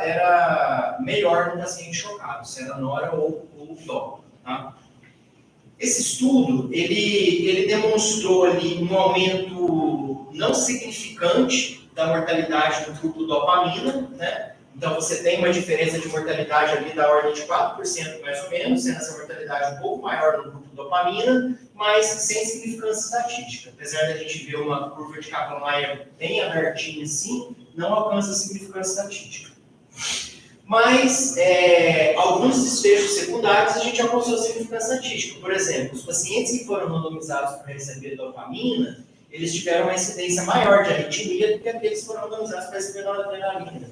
era melhor no paciente chocado, se era nora ou dó. Tá? Esse estudo, ele demonstrou ali um aumento não significante da mortalidade do grupo dopamina, né? Então, você tem uma diferença de mortalidade ali da ordem de 4% mais ou menos, sendo essa mortalidade um pouco maior no grupo dopamina, mas sem significância estatística. Apesar de a gente ver uma curva de Kaplan-Meier bem abertinha assim, não alcança significância estatística. Mas alguns desfechos secundários a já alcançou significância estatística. Por exemplo, os pacientes que foram randomizados para receber dopamina, eles tiveram uma incidência maior de arritmia do que aqueles que foram randomizados para receber noradrenalina.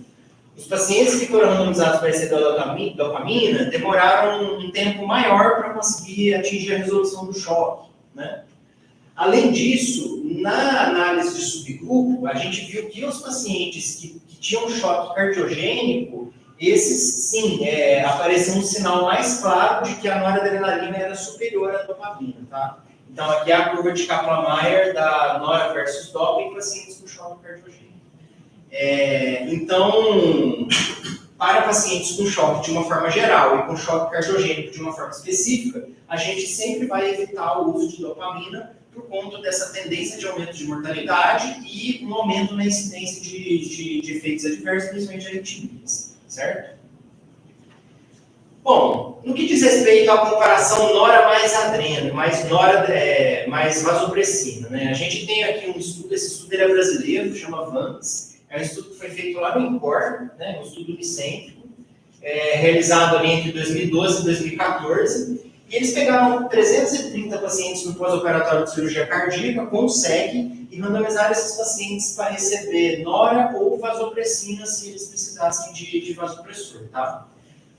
Os pacientes que foram randomizados para receber dopamina demoraram um tempo maior para conseguir atingir a resolução do choque, né? Além disso, na análise de subgrupo, a gente viu que os pacientes que tinham choque cardiogênico, esses sim, apareceu um sinal mais claro de que a noradrenalina era superior à dopamina, tá? Então, aqui é a curva de Kaplan-Meier da nora versus dopa em pacientes com choque cardiogênico. Então, para pacientes com choque de uma forma geral e com choque cardiogênico de uma forma específica, a gente sempre vai evitar o uso de dopamina por conta dessa tendência de aumento de mortalidade e um aumento na incidência de efeitos adversos, principalmente arritmias, certo? Bom, no que diz respeito à comparação nora mais adreno, mais vasopressina, né? A gente tem aqui um estudo, esse estudo é brasileiro, chama VANS. É um estudo que foi feito lá no INCOR, né, um estudo unicêntrico, realizado ali entre 2012 e 2014. E eles pegaram 330 pacientes no pós-operatório de cirurgia cardíaca com SEG e randomizaram esses pacientes para receber nora ou vasopressina se eles precisassem de vasopressor, tá?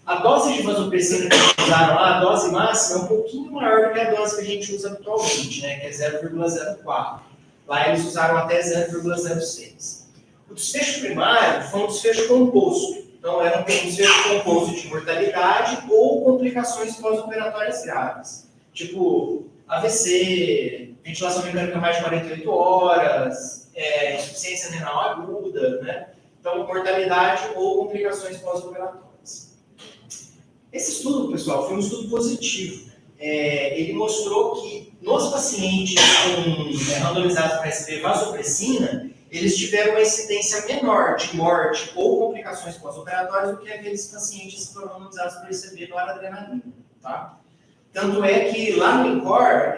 A dose de vasopressina que eles usaram lá, a dose máxima, é um pouquinho maior do que a dose que a gente usa atualmente, né, que é 0,04. Lá eles usaram até 0,06. O desfecho primário foi um desfecho composto. Então, era um desfecho composto de mortalidade ou complicações pós-operatórias graves. Tipo, AVC, ventilação mecânica mais de 48 horas, insuficiência renal aguda, né? Então, mortalidade ou complicações pós-operatórias. Esse estudo, pessoal, foi um estudo positivo. Ele mostrou que nos pacientes randomizados para receber vasopressina, eles tiveram uma incidência menor de morte ou complicações pós-operatórias do que aqueles pacientes que foram randomizados para receber noradrenalina, tá? Tanto é que lá no INCOR,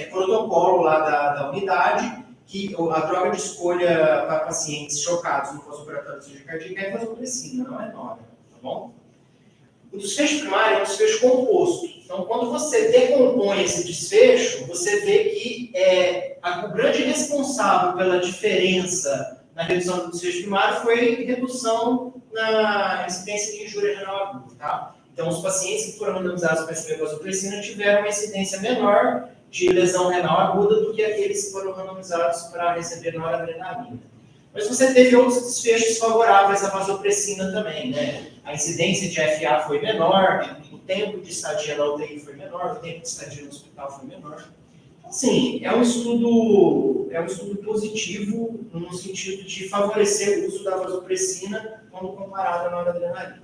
protocolo lá da unidade que a droga de escolha para pacientes chocados no pós-operatório de cirurgia cardíaca é vasopressina, não é nora, tá bom? O desfecho primário é um desfecho composto. Então, quando você decompõe esse desfecho, você vê que o grande responsável pela diferença na redução do desfecho primário foi redução na incidência de injúria renal aguda, tá? Então, os pacientes que foram randomizados para receber vasopressina tiveram uma incidência menor de lesão renal aguda do que aqueles que foram randomizados para receber noradrenalina. Mas você teve outros desfechos favoráveis à vasopressina também, né? A incidência de FA foi menor, o tempo de estadia na UTI foi menor, o tempo de estadia no hospital foi menor. Então, assim, é um estudo positivo no sentido de favorecer o uso da vasopressina quando comparado à noradrenalina.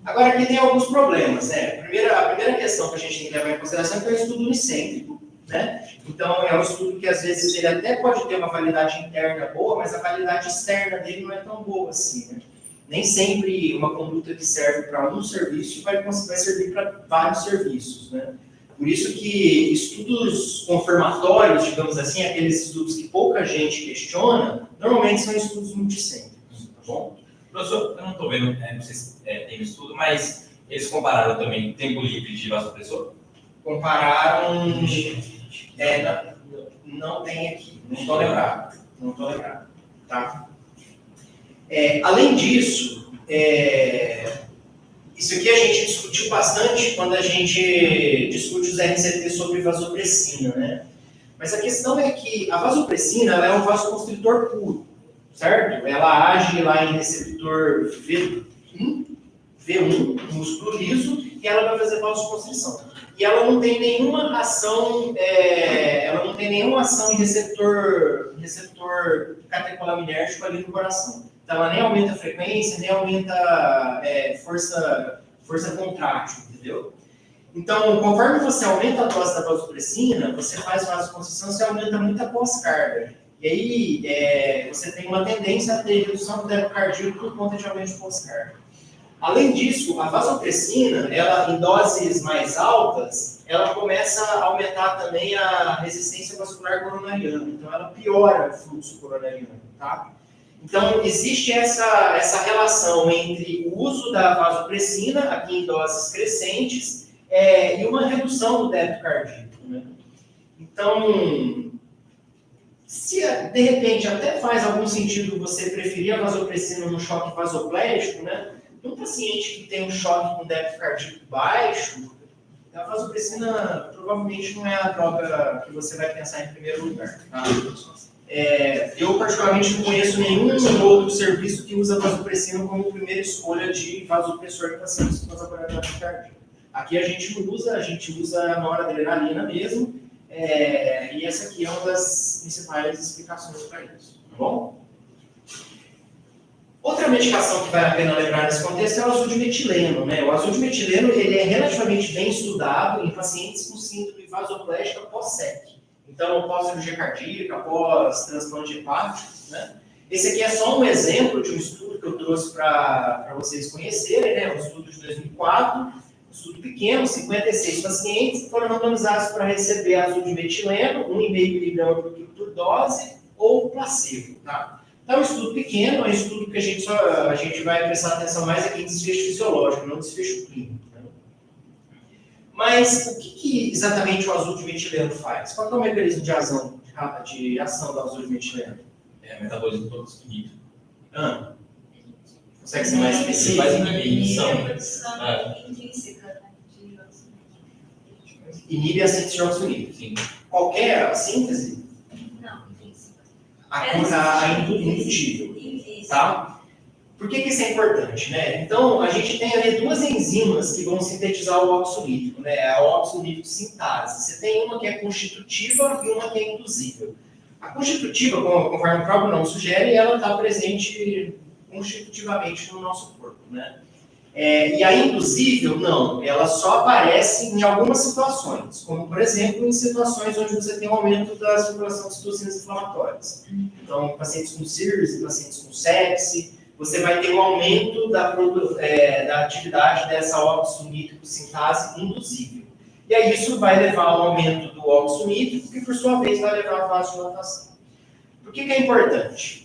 Agora, aqui tem alguns problemas, né? A primeira questão que a gente tem que levar em consideração é que é um estudo unicêntrico, né? Então, é um estudo que, às vezes, ele até pode ter uma validade interna boa, mas a validade externa dele não é tão boa assim, né? Nem sempre uma conduta que serve para um serviço vai servir para vários serviços, né? Por isso que estudos confirmatórios, digamos assim, aqueles estudos que pouca gente questiona, normalmente são estudos multicêntricos, tá bom? Professor, eu não estou vendo, não sei se tem um estudo, mas eles compararam também tempo livre de vasopressor? Compararam... não tem aqui, não estou lembrado, tá? Além disso, isso aqui a gente discutiu bastante quando a gente discute os RCT sobre vasopressina, né? Mas a questão é que a vasopressina ela é um vasoconstritor puro, certo? Ela age lá em receptor V1, músculo liso, e que ela vai fazer vasoconstrição. E ela não tem nenhuma ação, em receptor catecolamínérgico ali no coração. Então, ela nem aumenta a frequência, nem aumenta força contrátil, entendeu? Então, conforme você aumenta a dose da vasopressina, você faz vasoconstrição, você aumenta muito a pós-carga. E aí, você tem uma tendência a ter redução do débito cardíaco por conta de aumento de pós-carga. Além disso, a vasopressina, ela, em doses mais altas, ela começa a aumentar também a resistência vascular coronariana. Então, ela piora o fluxo coronariano, tá? Então, existe essa relação entre o uso da vasopressina, aqui em doses crescentes, e uma redução do débito cardíaco, né? Então, se de repente até faz algum sentido você preferir a vasopressina no choque vasoplégico, né? Um paciente que tem um choque com débito cardíaco baixo, a vasopressina provavelmente não é a droga que você vai pensar em primeiro lugar. Tá? Eu, particularmente, não conheço nenhum outro serviço que usa vasopressina como primeira escolha de vasopressor em pacientes com vasodilatação cardíaca. Aqui a gente não usa, a gente usa noradrenalina mesmo, e essa aqui é uma das principais explicações para isso. Tá bom? Outra medicação que vale a pena lembrar nesse contexto é o azul de metileno, né? O azul de metileno ele é relativamente bem estudado em pacientes com síndrome vasoplégica pós-SEC. Então, pós-cirurgia cardíaca, pós-transplante hepático, né? Esse aqui é só um exemplo de um estudo que eu trouxe para vocês conhecerem, né? Um estudo de 2004, um estudo pequeno, 56 pacientes que foram randomizados para receber azul de metileno, 1,5 mg por dose ou placebo, tá? É um estudo pequeno, é um estudo que a gente vai prestar atenção mais aqui em desfecho fisiológico, não desfecho clínico. Né? Mas o que exatamente o azul de metileno faz? Qual é o mecanismo de ação do azul de metileno? Metabolismo produzido. Consegue ser mais específico? Faz inibição. Intrínseca, Inibe a síntese de óxido nítrico. Qualquer síntese? Não, intrínseca. A indutível, tá? Por que isso é importante, né? Então, a gente tem ali duas enzimas que vão sintetizar o óxido nítrico, né? A óxido nítrico sintase. Você tem uma que é constitutiva e uma que é induzível. A constitutiva, conforme o próprio nome sugere, ela está presente constitutivamente no nosso corpo, né? E a induzível, não. Ela só aparece em algumas situações, como, por exemplo, em situações onde você tem um aumento da circulação de citocinas inflamatórias. Então, pacientes com CIRS, pacientes com sepse, você vai ter um aumento da atividade dessa óxido nítrico sintase induzível. E aí isso vai levar ao aumento do óxido nítrico, que por sua vez vai levar à vasodilatação. Por que é importante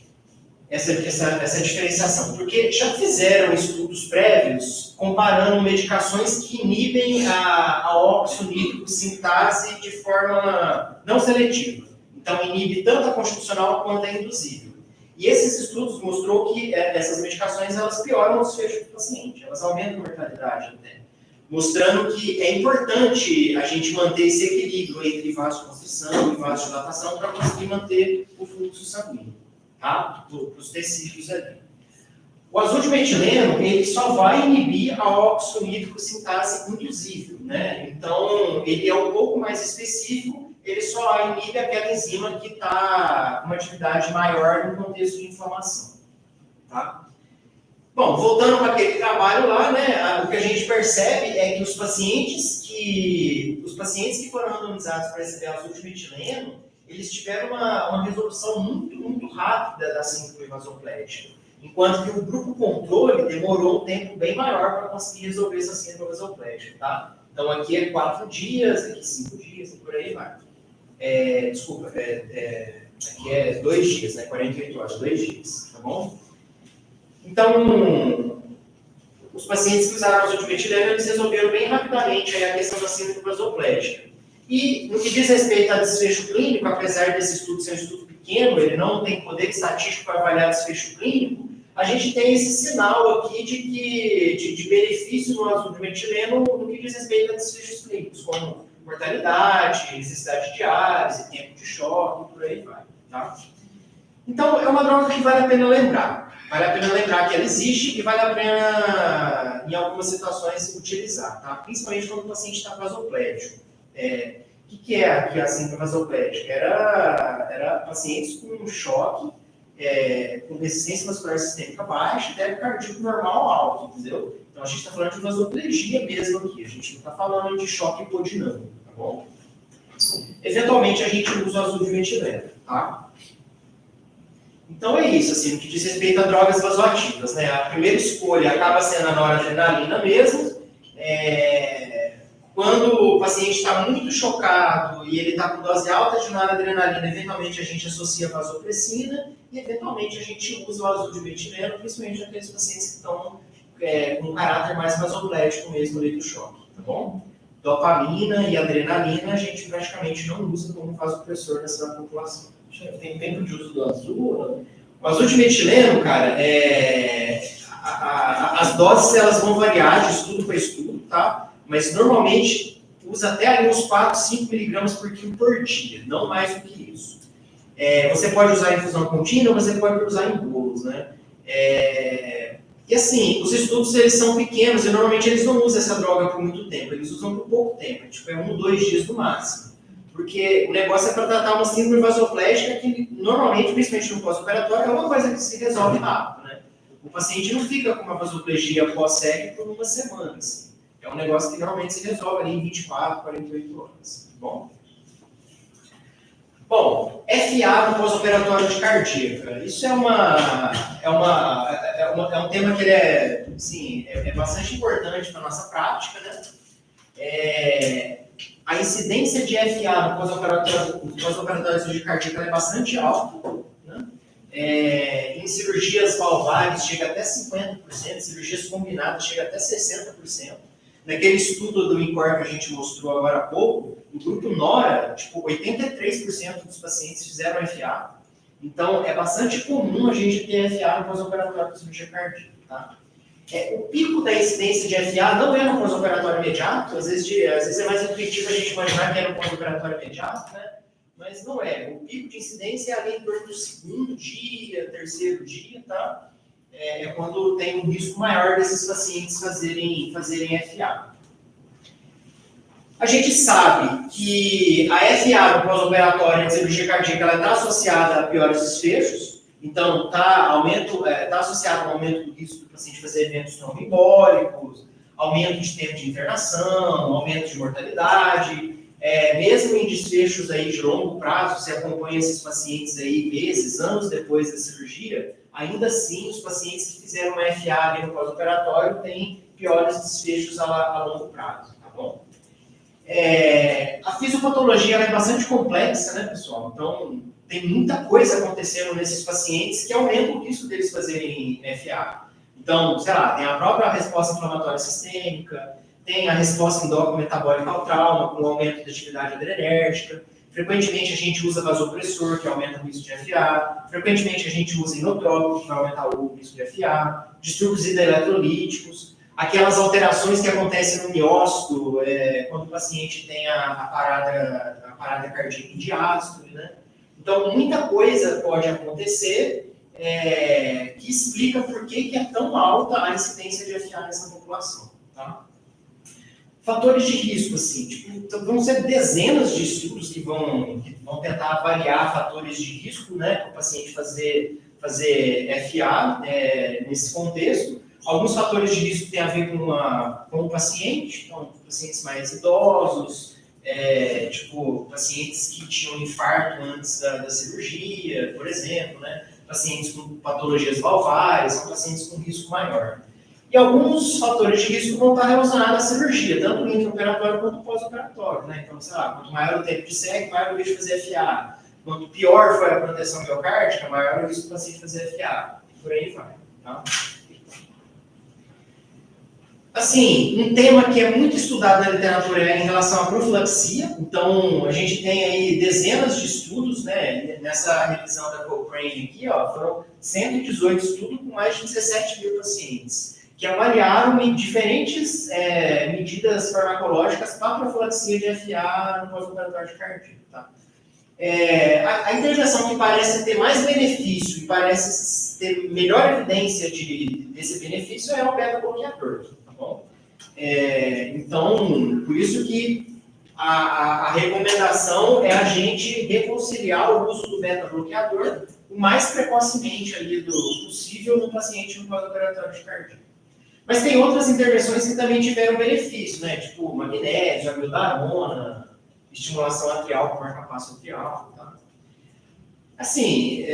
essa diferenciação? Porque já fizeram estudos prévios comparando medicações que inibem a óxido nítrico sintase de forma não seletiva. Então, inibe tanto a constitucional quanto a induzível. E esses estudos mostrou que essas medicações elas pioram o desfecho do paciente, elas aumentam a mortalidade até. Mostrando que é importante a gente manter esse equilíbrio entre vasoconstrição e vasodilatação para conseguir manter o fluxo sanguíneo, tá? Para os tecidos ali. O azul de metileno, ele só vai inibir a óxido nítrico sintase induzível, né? Então, ele é um pouco mais específico, ele só inibe aquela enzima que está com uma atividade maior no contexto de inflamação, tá? Bom, voltando para aquele trabalho lá, né, o que a gente percebe é que os pacientes que foram randomizados para receber azul de metileno, eles tiveram uma resolução muito, muito rápida da síndrome vasoplégica, enquanto que o grupo controle demorou um tempo bem maior para conseguir resolver essa síndrome vasoplégica, tá? Então aqui é 4 dias, aqui 5 dias, e por aí vai. Aqui é 2 dias, né, 48 horas, 2 dias, tá bom? Então, os pacientes que usaram azul de metileno, eles resolveram bem rapidamente a questão da síndrome vasoplégica. E, no que diz respeito a desfecho clínico, apesar desse estudo ser um estudo pequeno, ele não tem poder estatístico para avaliar desfecho clínico, a gente tem esse sinal aqui de benefício no azul de metileno no que diz respeito a desfechos clínicos, como mortalidade, necessidade de diálise, tempo de choque, por aí vai. Tá? Então, é uma droga que vale a pena lembrar. vale a pena lembrar que ela existe e vale a pena, em algumas situações, utilizar, tá? Principalmente quando o paciente está vasoplégico. O que é aqui a síndrome vasoplégica? Era pacientes com choque, com resistência vascular sistêmica baixa e débito cardíaco normal alto, entendeu? Então a gente está falando de vasoplegia mesmo aqui, a gente não está falando de choque hipodinâmico, tá bom? Eventualmente a gente usa o azul de metileno, tá? Então é isso, assim, no que diz respeito a drogas vasoativas, né? A primeira escolha acaba sendo a noradrenalina mesmo. Quando o paciente está muito chocado e ele está com dose alta de noradrenalina, eventualmente a gente associa a vasopressina e eventualmente a gente usa o azul de metileno, principalmente naqueles pacientes que estão com um caráter mais vasoplégico mesmo ali do choque, tá bom? Dopamina e adrenalina a gente praticamente não usa como vasopressor nessa população. Tem tempo de uso do azul? O azul de metileno, cara, as doses elas vão variar de estudo para estudo, tá? Mas normalmente usa até ali uns 4, 5 miligramas por quilo por dia, não mais do que isso. Você pode usar em infusão contínua, você pode usar em bolos, né? E assim, os estudos eles são pequenos e normalmente eles não usam essa droga por muito tempo, eles usam por pouco tempo, tipo 1, 2 dias no máximo. Porque o negócio é para tratar uma síndrome vasoplégica que normalmente, principalmente no pós-operatório, é uma coisa que se resolve rápido, né? O paciente não fica com uma vasoplegia pós-SEG por uma semana, assim. É um negócio que normalmente se resolve ali em 24, 48 horas. Bom, FA no pós-operatório de cardíaca. Isso é um tema que ele é bastante importante para a nossa prática, né? A incidência de FA no pós-operatório de cardíaca é bastante alta, né? Em cirurgias valvares chega até 50%, cirurgias combinadas chega até 60%. Naquele estudo do INCOR que a gente mostrou agora há pouco, no grupo NORA, 83% dos pacientes fizeram FA. Então, é bastante comum a gente ter FA no pós-operatório de cirurgia cardíaca, tá? O pico da incidência de FA não é no pós-operatório imediato, às vezes é mais intuitivo a gente imaginar que é no pós-operatório imediato, né? Mas não é. O pico de incidência é ali em torno do segundo dia, terceiro dia, tá? É quando tem um risco maior desses pacientes fazerem FA. A gente sabe que a FA no pós-operatório de cirurgia cardíaca está associada a piores desfechos, então está associado ao aumento do risco do paciente fazer eventos tromboembólicos, aumento de tempo de internação, aumento de mortalidade, mesmo em desfechos aí de longo prazo, você acompanha esses pacientes aí meses, anos depois da cirurgia, ainda assim, os pacientes que fizeram uma FA ali no pós-operatório têm piores desfechos a longo prazo, tá bom? A fisiopatologia é bastante complexa, né, pessoal? Então, tem muita coisa acontecendo nesses pacientes que aumenta o risco deles fazerem FA. Então, sei lá, tem a própria resposta inflamatória sistêmica, tem a resposta endócrino-metabólica ao trauma, com aumento da atividade adrenérgica. Frequentemente a gente usa vasopressor, que aumenta o risco de FA. Frequentemente a gente usa inotrópico, que vai aumentar o risco de FA. Distúrbios hidroeletrolíticos. Aquelas alterações que acontecem no miócito, quando o paciente tem a parada cardíaca em diástole, né? Então, muita coisa pode acontecer que explica por que é tão alta a incidência de FA nessa população, tá? Fatores de risco, assim, vão ser dezenas de estudos que vão tentar avaliar fatores de risco, né, para o paciente fazer FA nesse contexto. Alguns fatores de risco têm a ver com o paciente, então, pacientes mais idosos, pacientes que tinham infarto antes da cirurgia, por exemplo, né, pacientes com patologias valvares, são pacientes com risco maior. E alguns fatores de risco vão estar relacionados à cirurgia, tanto no intraoperatório quanto no pós-operatório, né? Então, sei lá, quanto maior o tempo de SEG, maior o risco de fazer FA. Quanto pior foi a proteção miocárdica, maior o risco do paciente fazer FA. E por aí vai, tá? Assim, um tema que é muito estudado na literatura é em relação à profilaxia. Então, a gente tem aí dezenas de estudos, né? Nessa revisão da Cochrane aqui, ó, foram 118 estudos com mais de 17 mil pacientes, que avaliaram diferentes medidas farmacológicas para a profilaxia de FA no pós-operatório de cardíaco. Tá? A intervenção que parece ter mais benefício e parece ter melhor evidência desse benefício é o beta-bloqueador, tá bom? Então, por isso que a recomendação é a gente reconciliar o uso do beta-bloqueador o mais precocemente ali do possível no paciente no pós-operatório de cardíaco. Mas tem outras intervenções que também tiveram benefício, né? Tipo magnésio, amiodarona, estimulação atrial com marca-passo atrial, tá? Assim,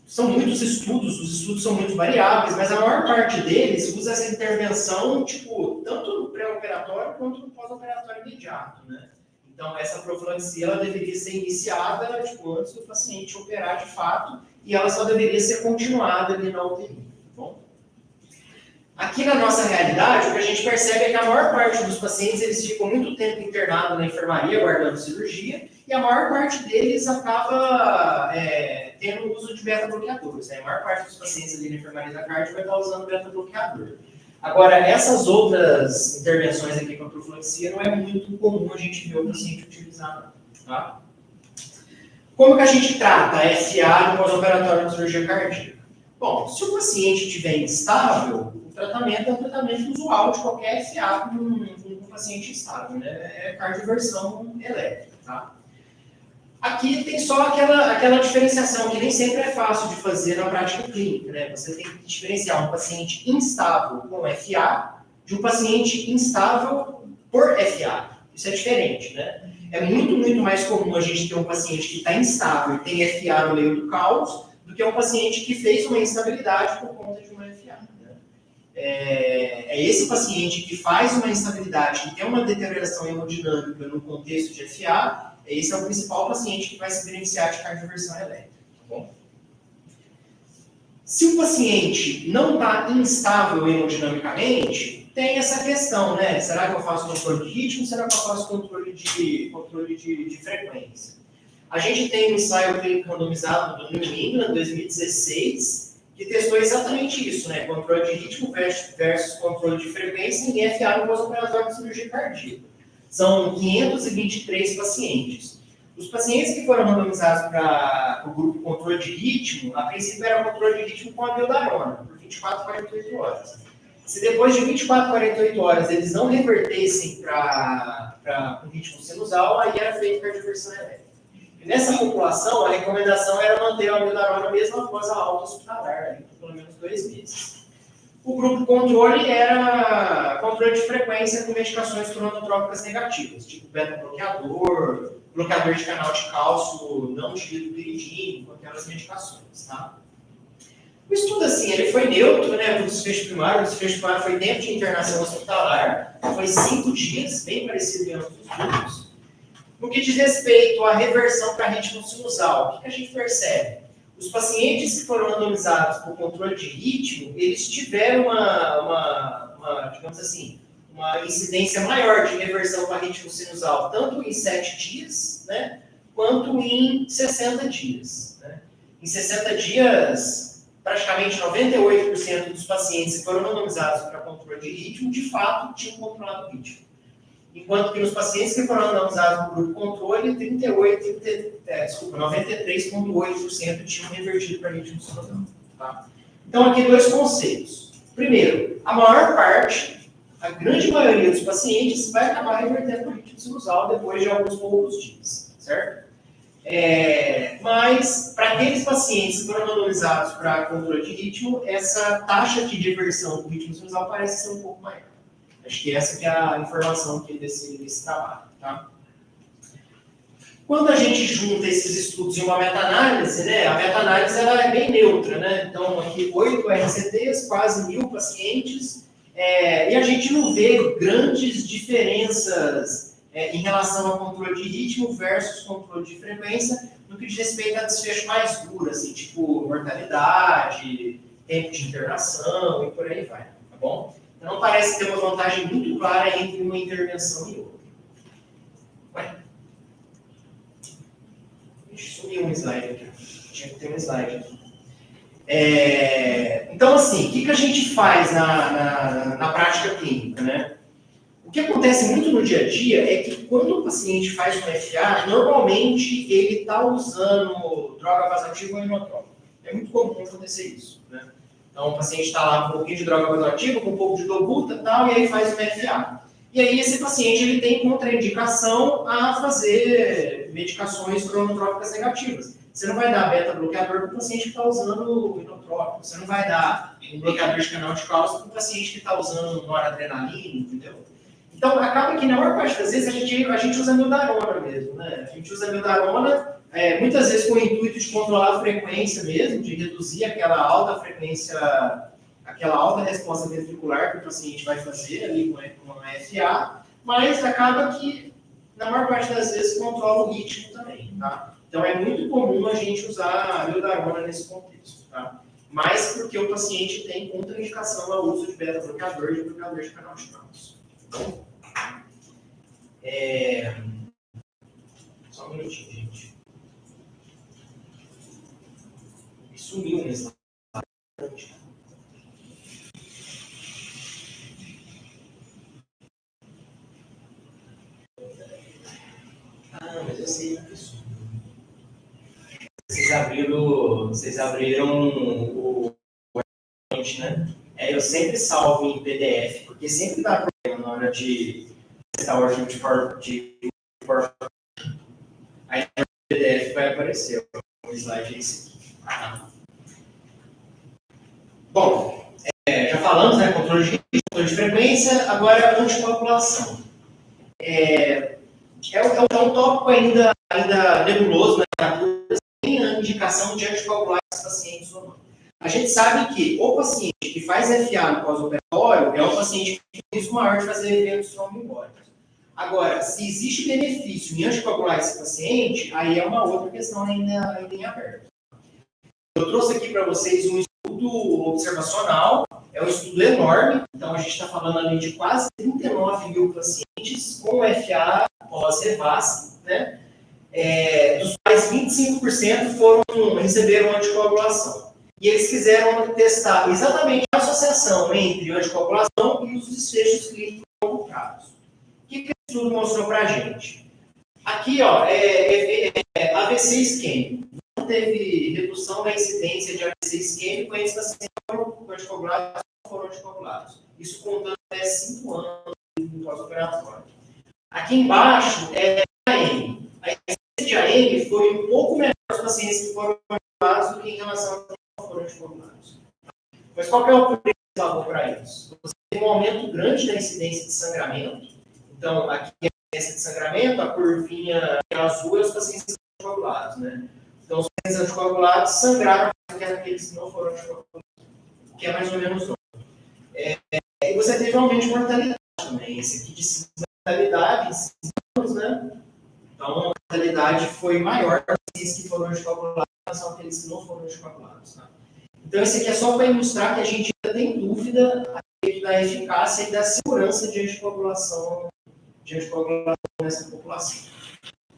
são muitos estudos, os estudos são muito variáveis, mas a maior parte deles usa essa intervenção, tipo, tanto no pré-operatório quanto no pós-operatório imediato, né? Então, essa profilaxia, ela deveria ser iniciada, tipo, antes do paciente operar de fato, e ela só deveria ser continuada ali na UTI, tá bom? Aqui na nossa realidade, o que a gente percebe é que a maior parte dos pacientes, eles ficam muito tempo internados na enfermaria, guardando cirurgia, e a maior parte deles acaba tendo uso de beta-bloqueadores, né? A maior parte dos pacientes ali na enfermaria da cardio vai estar usando beta-bloqueador. Agora, essas outras intervenções aqui com a profilaxia não é muito comum a gente ver o paciente utilizar, tá? Como que a gente trata a FA no pós-operatório de cirurgia cardíaca? Bom, se o paciente estiver instável, o tratamento é um tratamento usual de qualquer FA com um paciente instável, né? É cardioversão elétrica, tá? Aqui tem só aquela diferenciação que nem sempre é fácil de fazer na prática clínica, né? Você tem que diferenciar um paciente instável com FA de um paciente instável por FA. Isso é diferente, né? É muito, muito mais comum a gente ter um paciente que está instável e tem FA no meio do caos do que um paciente que fez uma instabilidade por conta de uma FA. Né? É esse paciente que faz uma instabilidade, que tem uma deterioração hemodinâmica no contexto de FA. Esse é o principal paciente que vai se beneficiar de cardioversão elétrica, tá bom? Se o paciente não está instável hemodinamicamente, tem essa questão, né? Será que eu faço controle de ritmo? Será que eu faço controle de frequência? A gente tem um ensaio clínico randomizado do New England, 2016, que testou exatamente isso, né? Controle de ritmo versus controle de frequência em FA no pós-operatório de cirurgia cardíaca. São 523 pacientes. Os pacientes que foram randomizados para o grupo controle de ritmo, a princípio era controle de ritmo com amiodarona, por 24 a 48 horas. Se depois de 24 a 48 horas eles não revertessem para o ritmo sinusal, aí era feita cardioversão elétrica. E nessa população, a recomendação era manter a amiodarona mesmo após a alta hospitalar, por pelo menos 2 meses. O grupo controle era controle de frequência com medicações cronotrópicas negativas, tipo beta-bloqueador, bloqueador de canal de cálcio não diluído, aquelas medicações, tá? O estudo, assim, ele foi neutro, né, o desfecho primário foi dentro de internação hospitalar, foi 5 dias, bem parecido em ambos os grupos. No que diz respeito à reversão para ritmo sinusal, o que a gente percebe? Os pacientes que foram randomizados por controle de ritmo, eles tiveram digamos assim, uma incidência maior de reversão para ritmo sinusal, tanto em 7 dias, né, quanto em 60 dias. Né? Em 60 dias, praticamente 98% dos pacientes que foram randomizados para controle de ritmo, de fato, tinham controlado o ritmo. Enquanto que nos pacientes que foram randomizados no grupo controle, 93,8% tinham revertido para ritmo sinusal. Tá? Então, aqui 2 conceitos. Primeiro, a maior parte, a grande maioria dos pacientes vai acabar revertendo para o ritmo sinusal depois de alguns poucos dias, certo? Mas, para aqueles pacientes que foram randomizados para controle de ritmo, essa taxa de reversão para o ritmo sinusal parece ser um pouco maior. Acho que essa que é a informação aqui desse trabalho, tá? Quando a gente junta esses estudos em uma meta-análise, né, a meta-análise ela é bem neutra, né? Então, aqui 8 RCTs, quase 1.000 pacientes, e a gente não vê grandes diferenças em relação ao controle de ritmo versus controle de frequência, no que diz respeito a desfecho mais duro, assim, tipo mortalidade, tempo de internação e por aí vai, tá bom? Então, parece ter uma vantagem muito clara entre uma intervenção e outra. Ué? Deixa eu sumir um slide aqui. Tinha que ter um slide aqui. Então, assim, o que a gente faz na prática clínica, né? O que acontece muito no dia a dia é que quando o paciente faz um FA, normalmente ele está usando droga vasoativa ou inotrópica. É muito comum acontecer isso, né? Então, o paciente está lá com um pouquinho de droga vasoativa, com um pouco de dobuta e tal, e aí faz o PFA. E aí, esse paciente ele tem contraindicação a fazer medicações cronotrópicas negativas. Você não vai dar beta-bloqueador para o paciente que está usando inotrópico. Você não vai dar um bloqueador de canal de cálcio para o paciente que está usando noradrenalina, entendeu? Então, acaba que, na maior parte das vezes, a gente usa mildarona mesmo, né? A gente usa mildarona, muitas vezes com o intuito de controlar a frequência mesmo, de reduzir aquela alta frequência, aquela alta resposta ventricular que o paciente vai fazer ali com a FA, mas acaba que, na maior parte das vezes, controla o ritmo também, tá? Então, é muito comum a gente usar a mildarona nesse contexto, tá? Mas porque o paciente tem contraindicação ao uso de beta-bloqueador e de bloqueador de canal de cálcio. Bom, só um minutinho, gente. Me sumiu nesse slide. Mas eu sei isso. Vocês abriram o né? Eu sempre salvo em PDF, porque sempre dá problema na hora de testar o arquivo de PowerPoint. Aí no PDF vai aparecer o slide esse aqui. Bom, já falamos, né? Controle de frequência, agora anticoagulação. É um tópico ainda nebuloso, né? Tem a indicação de anticoagular esses pacientes ou não. A gente sabe que o paciente que faz FA no pós-operatório é um paciente que tem risco maior de fazer eventos tromboembólicos. Agora, se existe benefício em anticoagular esse paciente, aí é uma outra questão ainda em aberto. Eu trouxe aqui para vocês um estudo observacional, é um estudo enorme, então a gente está falando ali de quase 39 mil pacientes com FA pós-Revasc, né? Dos quais 25% receberam anticoagulação. E eles quiseram testar exatamente a associação entre anticoagulação e os desfechos clínicos involucrados. O que esse estudo mostrou para a gente? Aqui, ó, AVC isquêmico. Não teve redução da incidência de AVC isquêmico entre pacientes que foram anticoagulados ou foram anticoagulados. Isso contando até 5 anos no pós-operatório. Aqui embaixo é a AM. A incidência de AM foi um pouco menor nos pacientes que foram anticoagulados do que em relação a foram anticoagulados. Mas qual que é o principal para isso? Você tem um aumento grande da incidência de sangramento. Então, aqui é a incidência de sangramento, a curvinha azul é os pacientes anticoagulados, né? Então, os pacientes anticoagulados sangraram mais do que aqueles que não foram anticoagulados, o que é mais ou menos novo. E você teve um aumento de mortalidade também. Esse aqui de mortalidade em 5 anos, né? Então, a mortalidade foi maior para os pacientes que foram anticoagulados são aqueles que não foram anticoagulados. Tá? Então, esse aqui é só para ilustrar que a gente ainda tem dúvida a respeito da eficácia e da segurança de anticoagulação nessa população.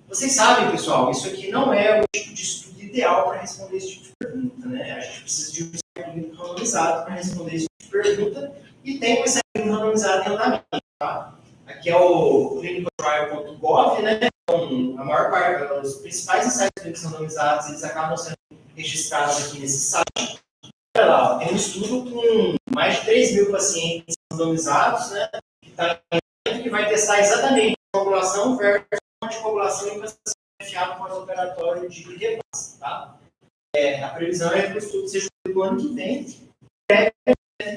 Vocês sabem, pessoal, isso aqui não é o tipo de estudo ideal para responder esse tipo de pergunta. Né? A gente precisa de um ensaio randomizado para responder esse tipo de pergunta e tem um ensaio randomizado em andamento. Tá? Aqui é o clinicaltrial.gov, né? Então, a maior parte, os principais ensaios randomizados, eles acabam sendo registrados aqui nesse site. Olha lá, tem um estudo com mais de 3 mil pacientes randomizados, né? Que vai testar exatamente a coagulação versus anticoagulação em pacientes FA pós-operatório de Revasc, tá? A previsão é que o estudo seja do ano que vem. Deve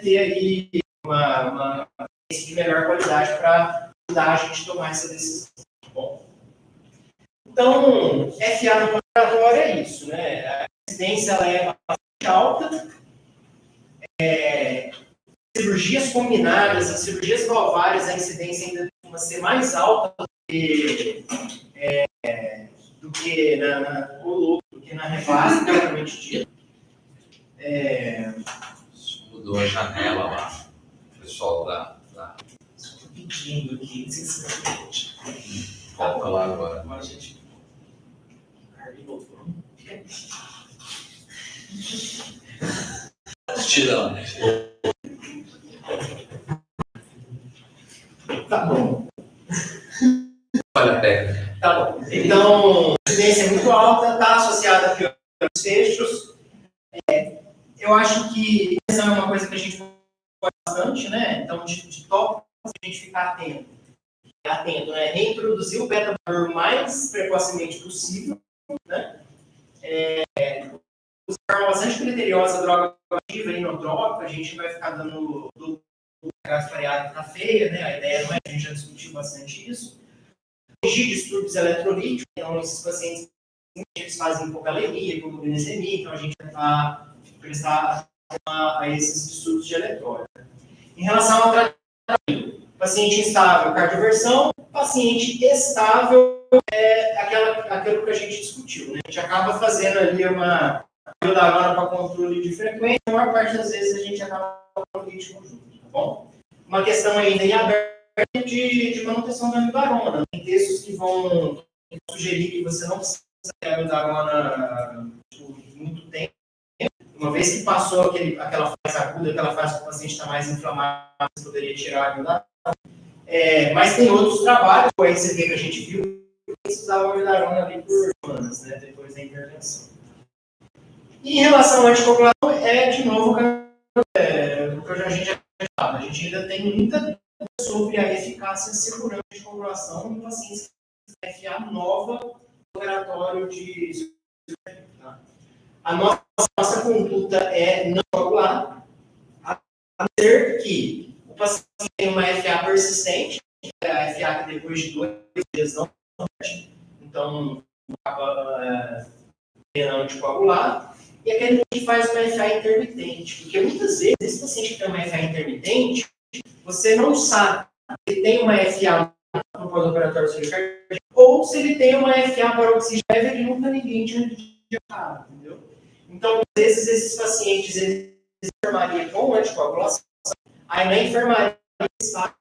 ter aí uma de melhor qualidade para ajudar a gente a tomar essa decisão. Bom, então, FA no pós-operatório é isso, né? A incidência ela é bastante alta. Cirurgias combinadas, as cirurgias valvárias, a incidência ainda costuma ser mais alta do que na Revasc, propriamente dito. Mudou a janela lá, o pessoal da... Estou pedindo aqui, sinceramente. Coloca lá agora. Agora a gente... Tira lá. Tá bom. Olha a técnica. Tá bom. Então, a incidência é muito alta, está associada a piores desfechos. Eu acho que essa é uma coisa que a gente pode bastante, né? Então, de tópicos, a gente ficar atento, né? Reintroduzir o beta-bloqueador o mais precocemente possível, né? Usar bastante criteriosa droga ativa e inotrópica, a gente vai ficar dando do gás variado tá feia, né? A ideia não é, a gente já discutiu bastante isso. Corrigir distúrbios eletrolíticos, então esses pacientes eles fazem hipocalemia, hipoglicemia, então a gente vai prestar a esses distúrbios de eletrólise. Em relação ao tratamento, paciente instável, cardioversão, paciente estável é aquilo que a gente discutiu, né? A gente acaba fazendo ali uma pílula para controle de frequência, a maior parte das vezes a gente acaba com o ritmo junto, tá bom? Uma questão ainda em aberto de manutenção da amibarona. Tem textos que vão sugerir que você não precisa ter a amibarona por muito tempo. Uma vez que passou aquela fase aguda, aquela fase que o paciente está mais inflamado, você poderia tirar a amibarona. Mas tem outros trabalhos, o RCD que a gente viu, que precisava a amibarona ali por semanas, né, depois da intervenção. E em relação à anticoagulação, de novo, o que a gente já falou, a gente ainda tem muita dúvida sobre a eficácia e segurança de anticoagulação em pacientes que FA nova operatório de... Tá? A nossa conduta é não coagular, a não ser que o paciente tenha uma FA persistente, a FA que depois de 2 dias não converte, então acaba não anticoagular. E aquele que faz uma FA intermitente. Porque muitas vezes, esse paciente que tem uma FA intermitente, você não sabe se ele tem uma FA no pós-operatório cirúrgico ou se ele tem uma FA para oxigênio leve, ele nunca ninguém tinha diagnosticado, entendeu? Então, às vezes, esses pacientes, eles enfermaria com anticoagulação, aí na enfermaria eles fazem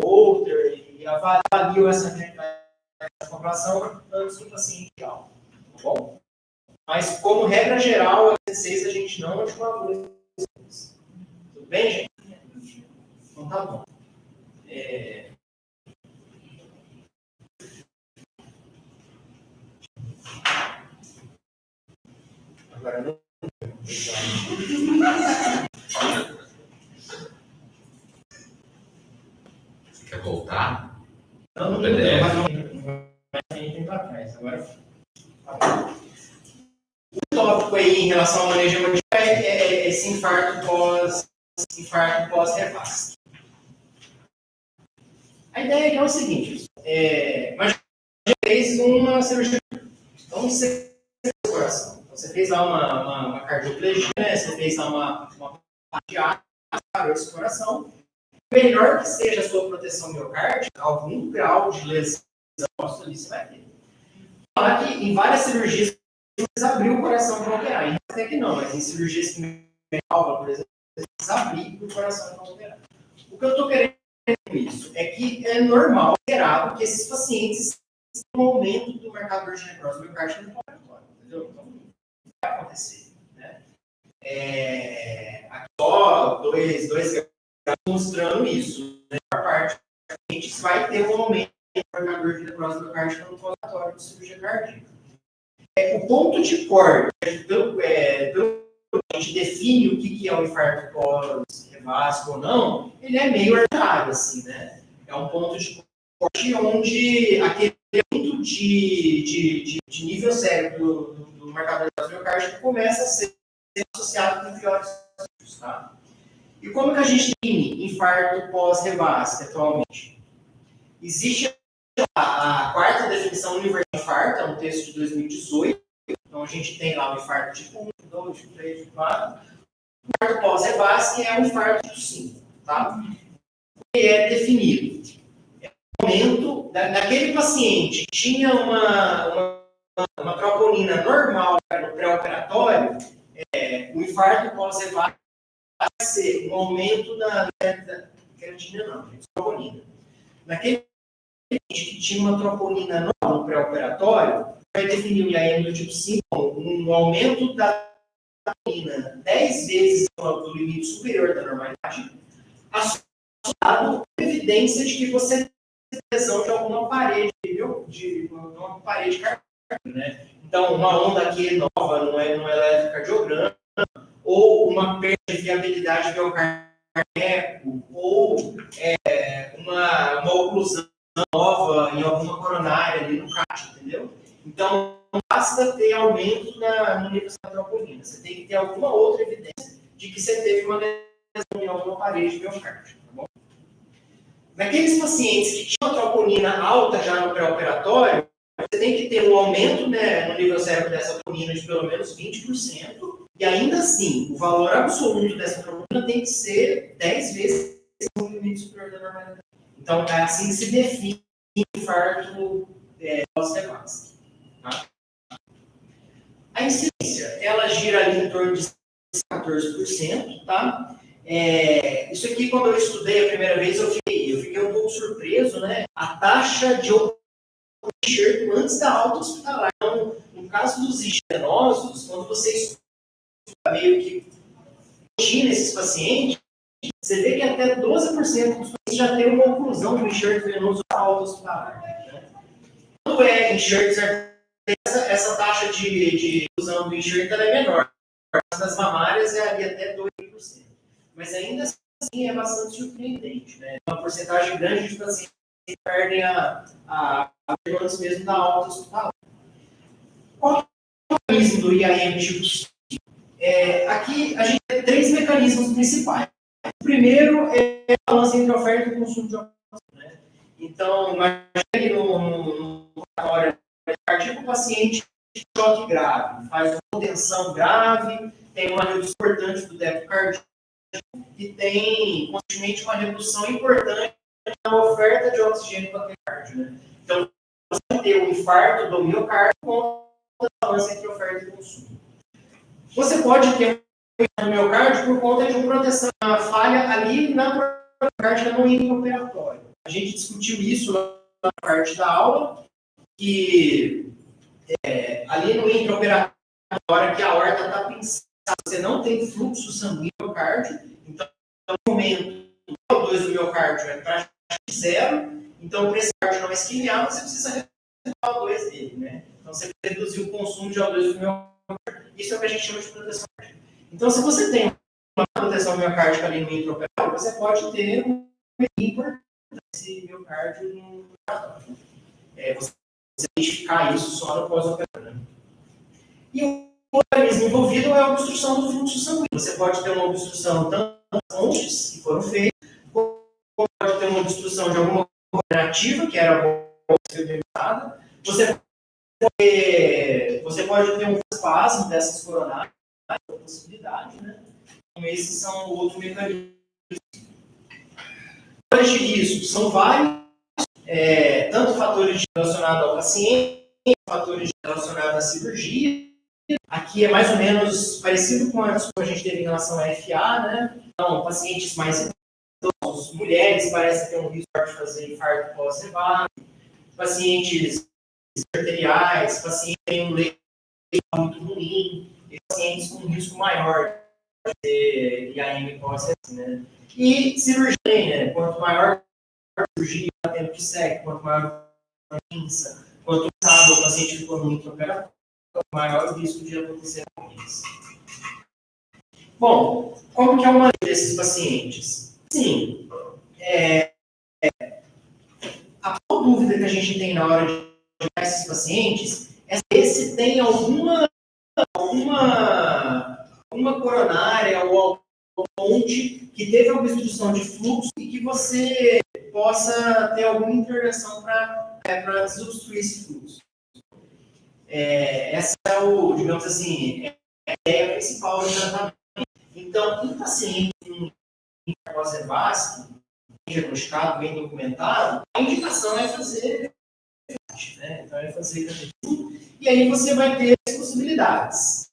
outra e avaliam essa anticoagulação antes do paciente alto. Tá bom? Mas, como regra geral, a 16 a gente não anticoagula. Tudo bem, gente? Então tá bom. Agora não. Quer voltar? Não, PDF. mas tem para trás. Agora. Tá. O tópico aí em relação ao manejo hemodinâmico é esse infarto pós-repasse. A ideia é o seguinte: mas já fez uma cirurgia. Então, você fez o coração. Então, você fez lá uma cardioplegia, né? Você fez lá uma radiada, parou esse coração. Melhor que seja a sua proteção miocárdica, algum grau de lesão ali você vai ter. Falar que em várias cirurgias você abriu o coração para operar. Em até que não, mas em cirurgias que me por exemplo, você abrir o coração para operar. O que eu estou querendo com isso é que é normal, esperado, que esses pacientes tenham um aumento do marcador de necrose miocárdica no pós-operatório, entendeu? Então, vai acontecer, né? Aqui só dois mostrando isso, né? A parte dos pacientes vai ter um aumento do marcador de necrose miocárdica no pós-operatório de cirurgia cardíaca. O ponto de corte, a gente define o que é o infarto pós-revasco ou não, ele é meio arbitrado, assim, né? É um ponto de corte onde aquele ponto de nível sério do marcador de miocárdico começa a ser associado com piores riscos, tá? E como que a gente define infarto pós-revasco atualmente? Existe a quarta definição universal de infarto, é um texto de 2018. Então, a gente tem lá o infarto tipo 1, 2, 3, 4. O infarto pós-revasque é o infarto tipo 5, tá? Ele é definido. É o momento daquele paciente que tinha uma troponina normal no pré-operatório, o infarto pós-revasque vai ser um aumento da creatina, não, troponina. Naquele que tinha uma troponina normal no pré-operatório, vai definir o IAM do tipo 5, um aumento da troponina 10 vezes do limite superior da normalidade, associado com evidência de que você tem lesão de alguma parede, de uma parede cardíaca, né? Então, uma onda aqui nova no eletrocardiograma, ou uma perda de viabilidade miocárdica, ou uma oclusão nova em alguma coronária ali no CAT, entendeu? Então, não basta ter aumento no nível da troponina. Você tem que ter alguma outra evidência de que você teve uma lesão em alguma parede miocárdica, tá bom? Naqueles pacientes que tinham a troponina alta já no pré-operatório, você tem que ter um aumento, né, no nível cérebro dessa troponina de pelo menos 20%, e ainda assim, o valor absoluto dessa troponina tem que ser 10 vezes o limite superior da normalidade. Então, é assim que se define o infarto pós-Revasc. Tá? A incidência, ela gira ali em torno de 14%, tá? Isso aqui, quando eu estudei a primeira vez, eu fiquei um pouco surpreso, né? A taxa de enxerto antes da alta hospitalar. Então, no caso dos estenosos, quando você estuda meio que rotina esses pacientes, você vê que até 12% dos pacientes já tem uma oclusão do enxerto venoso da alta hospitalar. Né? Quando é enxertos arteriais, essa taxa de oclusão do enxerto é menor. Nas mamárias é ali até 2%. Mas ainda assim é bastante surpreendente. Né? Uma porcentagem grande de pacientes perdem a mesmo da alta hospitalar. Qual é o mecanismo do IAM tipo C? Aqui a gente tem 3 mecanismos principais. O primeiro é a balança entre oferta e consumo de oxigênio. Né? Então, imagine no laboratório cardíaco, o paciente de choque grave, faz uma contenção grave, tem uma redução importante do débito cardíaco e tem, consequentemente, uma redução importante na oferta de oxigênio para o cardio. Né? Então, você vai ter um infarto do miocárdio com a balança entre oferta e consumo. Você pode ter um miocárdio por conta de uma proteção, uma falha ali na cardíaca no intraoperatório. A gente discutiu isso na parte da aula, que ali no intraoperatório, na hora que a aorta está pensada, você não tem fluxo sanguíneo no miocárdio, então, no momento, o VO2 do miocárdio é praticamente zero, então, para esse cardio não esquilhar, você precisa reduzir o VO2 dele, né? Então, você precisa reduzir o consumo de VO2 do miocárdio. Isso é o que a gente chama de proteção cardíaca. Então, se você tem uma proteção miocárdica ali no intraoperatório, você pode ter um importante desse miocárdio no operatório. Você identificar isso só no pós-operatório. Né? E o organismo envolvido é a obstrução do fluxo sanguíneo. Você pode ter uma obstrução tanto das pontes que foram feitas, como pode ter uma obstrução de alguma coisa ativa, que era a determinada. Você pode ter um espasmo dessas coronárias, possibilidade, né? Então, esses são outros mecanismos. Fatores de risco são vários, tanto fatores relacionados ao paciente, fatores relacionados à cirurgia. Aqui é mais ou menos parecido com a que a gente teve em relação à FA, né? Então, pacientes mais idosos, mulheres parecem ter um risco de fazer infarto pós-revasc, pacientes arteriais, pacientes que têm um leito muito ruim, e pacientes com risco maior de ter IAM pós-revasc, né? E cirurgia, né? Quanto maior a cirurgia, o tempo que segue, quanto maior a doença, quanto mais o paciente ficou no intraoperatório, maior o risco de acontecer com isso. Bom, como que é o manejo desses pacientes? Sim, a dúvida que a gente tem na hora de olhar esses pacientes é se tem alguma coronária ou alguma ponte que teve uma obstrução de fluxo e que você possa ter alguma intervenção para desobstruir esse fluxo. Essa é digamos assim, a ideia principal do tratamento. Então, em paciente com pós-revasc, bem diagnosticado, bem documentado, a indicação é fazer, né? Então, é fazer e aí você vai ter as possibilidades.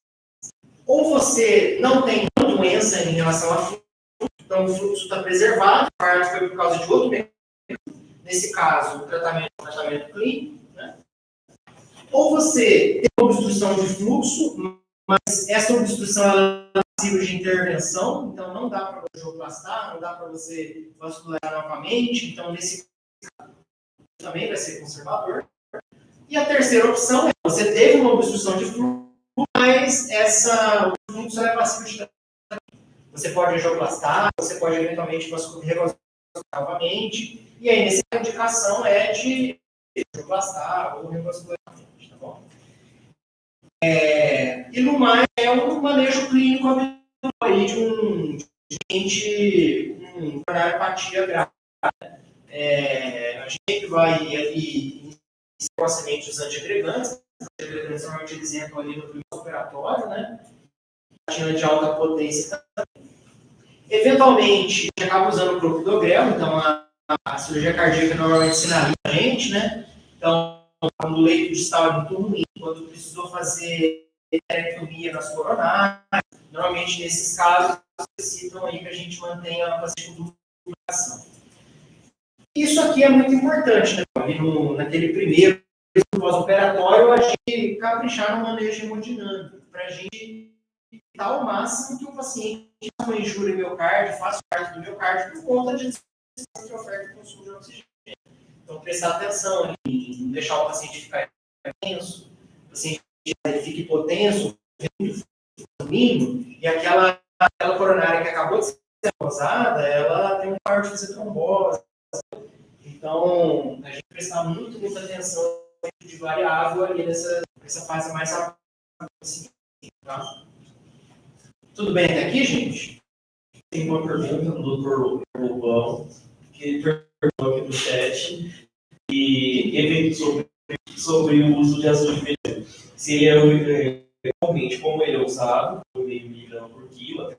Ou você não tem doença em relação a fluxo, então o fluxo está preservado, o infarto foi por causa de outro mecanismo, nesse caso, o tratamento clínico, né? Ou você tem uma obstrução de fluxo, mas essa obstrução é passiva de intervenção, então não dá para você angioplastar, não dá para você vascularizar novamente, então nesse caso também vai ser conservador. E a terceira opção é você teve uma obstrução de fluxo, mas o fluxo é passivo de você pode angioplastar, você pode eventualmente revascularizar novamente, e aí nessa indicação é de angioplastar ou revascularizar, tá bom? E no mais é um manejo clínico habitual aí de um gente com coronariopatia grave. A gente vai ali precocemente os antiagregantes. Os antiagregantes normalmente eles entram ali no primeiro operatório, né? De alta potência também. Eventualmente, a gente acaba usando o clopidogrel, então a cirurgia cardíaca normalmente sinaliza a gente, né? Então, quando o leito distal é muito ruim, quando precisou fazer esterectomia nas coronárias, normalmente nesses casos necessitam aí que a gente mantenha a paciente com duplicção. Isso aqui é muito importante, né? Naquele primeiro pós-operatório, a gente caprichar no manejo hemodinâmico, para a gente evitar ao máximo que o paciente faça uma injúria miocárdio, faça parte do miocárdio por conta de que oferta o consumo de oxigênio. Então, prestar atenção em não deixar o paciente ficar tenso, o paciente fique hipotenso, e aquela coronária que acabou de ser trombosada, ela tem um par de fazer trombose. Então, a gente prestar muita atenção de variável ali nessa fase mais aguda. Tá? Tudo bem até aqui, gente? Tem uma pergunta do Dr. Lobão, que perguntou aqui no chat, e sobre o uso de azul de veneno. Se ele é realmente como ele é usado, por meio miligrama por quilo, até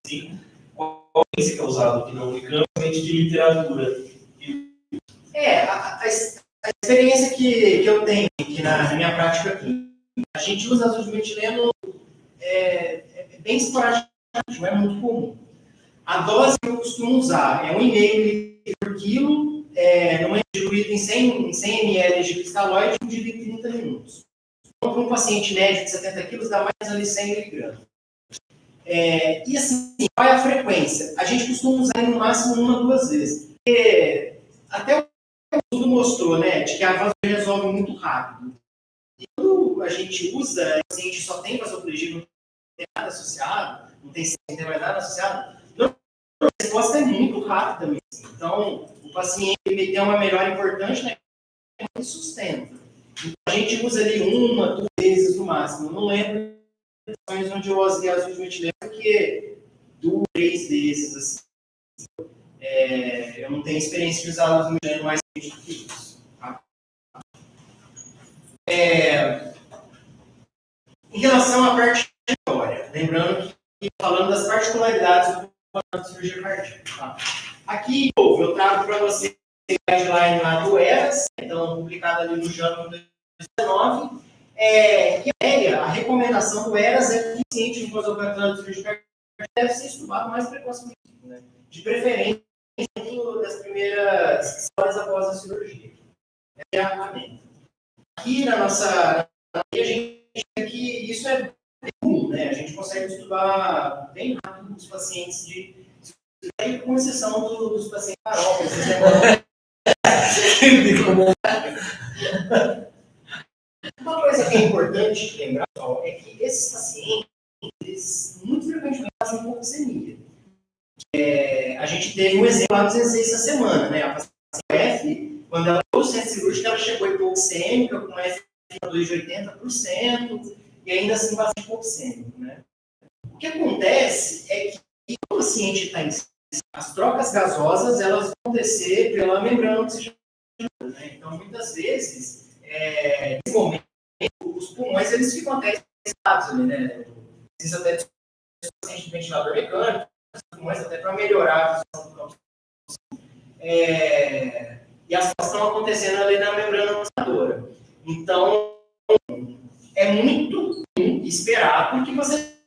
5, qual é que é usado aqui na Unicamp, de literatura? A experiência que eu tenho aqui na minha prática aqui, a gente usa azul de metileno bem esporadicamente, não é muito comum. A dose que eu costumo usar é 1,5 ml por quilo, diluído em 100 ml de cristalóide, dividido em 30 minutos. Então, para um paciente médio de 70 quilos, dá mais ali 100 miligramas. E assim, qual é a frequência? A gente costuma usar no máximo 1 a 2 vezes. Porque até o estudo mostrou, né, de que a vasologia resolve muito rápido. E quando a gente usa, o paciente só tem vasoplegia, não tem nada associado, não tem mais nada associado, a resposta é muito rápida mesmo. Então, o paciente tem uma melhora importante, né, que sustenta. Então, a gente usa ali 1, 2 vezes no máximo. Eu não lembro de situações onde eu usei azul de metileno, porque 2, 3 vezes, assim. Eu não tenho experiência de usar azul de metileno mais do que isso. Tá? Em relação à parte de história, lembrando que falando das particularidades do da cirurgia cardíaca. Tá? Aqui, eu trago para você a guideline lá do ERAS, então publicada ali no JAMA de 2019. A recomendação do ERAS é que o paciente no pós-operatório de cirurgia cardíaca deve ser estudado mais precocemente, né? De preferência das primeiras horas após a cirurgia. Aqui na nossa a gente vê que isso é comum, né? A gente consegue estudar bem rápido os pacientes com exceção dos pacientes paróquicos. Uma coisa que é importante lembrar, pessoal, é que esses pacientes, eles muito frequentemente fazem hipoxemia. A gente teve um exemplo lá no 206 essa semana, né? A paciente F, quando ela foi no centro cirúrgico, ela chegou hipoxêmica, com F de 80%, e ainda assim bastante hipoxêmico, né? O que acontece é que quando o paciente está em as trocas gasosas, elas vão acontecer pela membrana oxigenada, né? Então, muitas vezes, nesse momento, os pulmões eles ficam até excitados ali, né? Precisa até de paciente de ventilador mecânico, os pulmões até para melhorar a função do campo. E as coisas estão acontecendo ali na membrana oxigenadora. Então, é muito esperado que você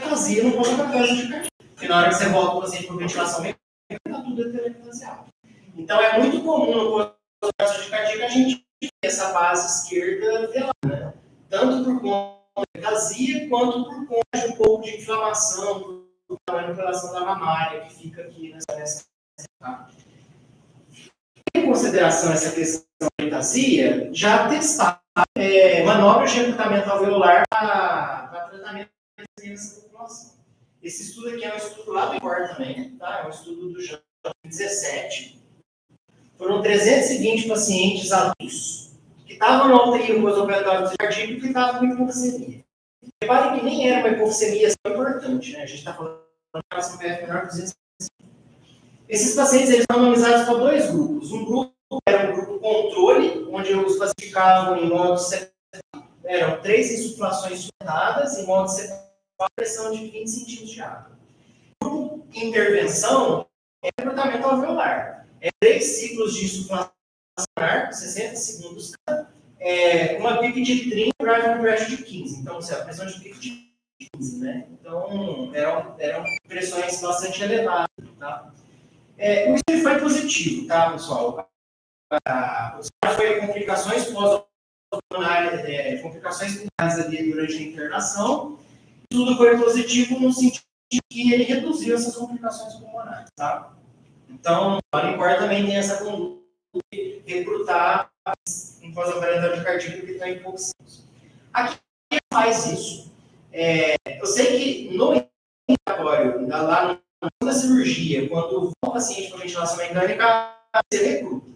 fazer no pós-operatório de cardíaco. Porque na hora que você volta o paciente para ventilação mecânica, está tudo eterofasiado. Então, é muito comum no pós-operatório de cardíaco a gente ter essa base esquerda velada, né? Tanto por conta da ectasia, quanto por conta de um pouco de inflamação, da manipulação da mamária, que fica aqui nessa etapa. Em consideração essa questão da ectasia, já testar manobras de recrutamento alveolar para tratamento dessa população. Esse estudo aqui é um estudo lá do ICOR também, tá? É um estudo do Jean 2017. Foram 320 pacientes adultos que estavam na UTI no pós-operatório de cardíaco e que estavam com hipoxemia. Reparem que nem era uma hipoxemia tão importante, né? A gente está falando de uma fração PF menor que 250. Esses pacientes eles são randomizados para dois grupos. Um grupo era um grupo controle, onde os pacientes ficavam em modo separado. Eram 3 insuflações sustentadas em modo separado, com a pressão de 20 centímetros de água. O grupo intervenção é recrutamento alveolar. 3 ciclos de insuflação, 60 segundos cada, uma PIC de 30 e um pressure de 15. Então, a pressão de PIC de 15, né? Então, eram pressões bastante elevadas, tá? O estudo foi positivo, tá, pessoal? O estudo foi complicações pós-pulmonares, complicações pulmonares ali durante a internação. Tudo foi positivo no sentido que ele reduziu essas complicações pulmonares, tá? Então, o Alicor também tem essa conduta de recrutar um pós-operatório de cardíaco que está em poucos anos. Aqui ele faz isso. Eu sei que no ambulatório, lá na cirurgia, quando o paciente com ventilação mecânica, você recruta.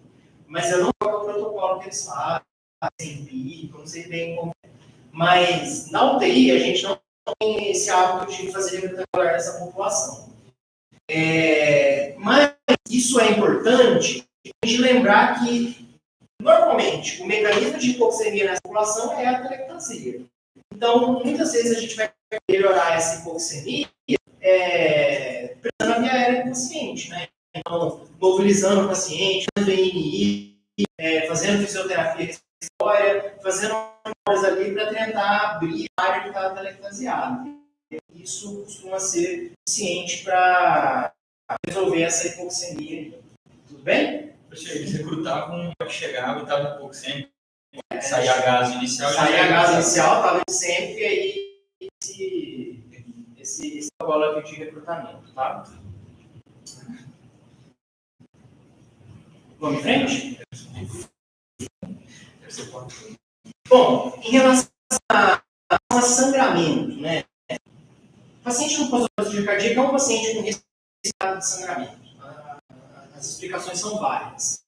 Mas eu não sei qual é o protocolo que eles fazem, empírico, não sei bem como é. Mas na UTI, a gente não tem esse hábito de fazer recrutamento dessa população. Mas isso é importante a gente lembrar que, normalmente, o mecanismo de hipoxemia nessa população é a atelectasia. Então, muitas vezes a gente vai melhorar essa hipoxemia pressando a via aérea do paciente, né? Então, mobilizando o paciente, fazendo VNI, fazendo fisioterapia respiratória, fazendo coisas ali para tentar abrir a área que está atelectasiada. Isso costuma ser suficiente para resolver essa hipoxemia. Tudo bem? Eles recrutavam, chegavam e estavam um pouco sempre. Saía gás inicial. Saía gás inicial, estava sempre, e aí esse protocolo aqui de recrutamento, tá? Vamos em frente? Bom, em relação a sangramento, né? O paciente no pós-operatório cardíaco é um paciente com risco de sangramento. As explicações são várias.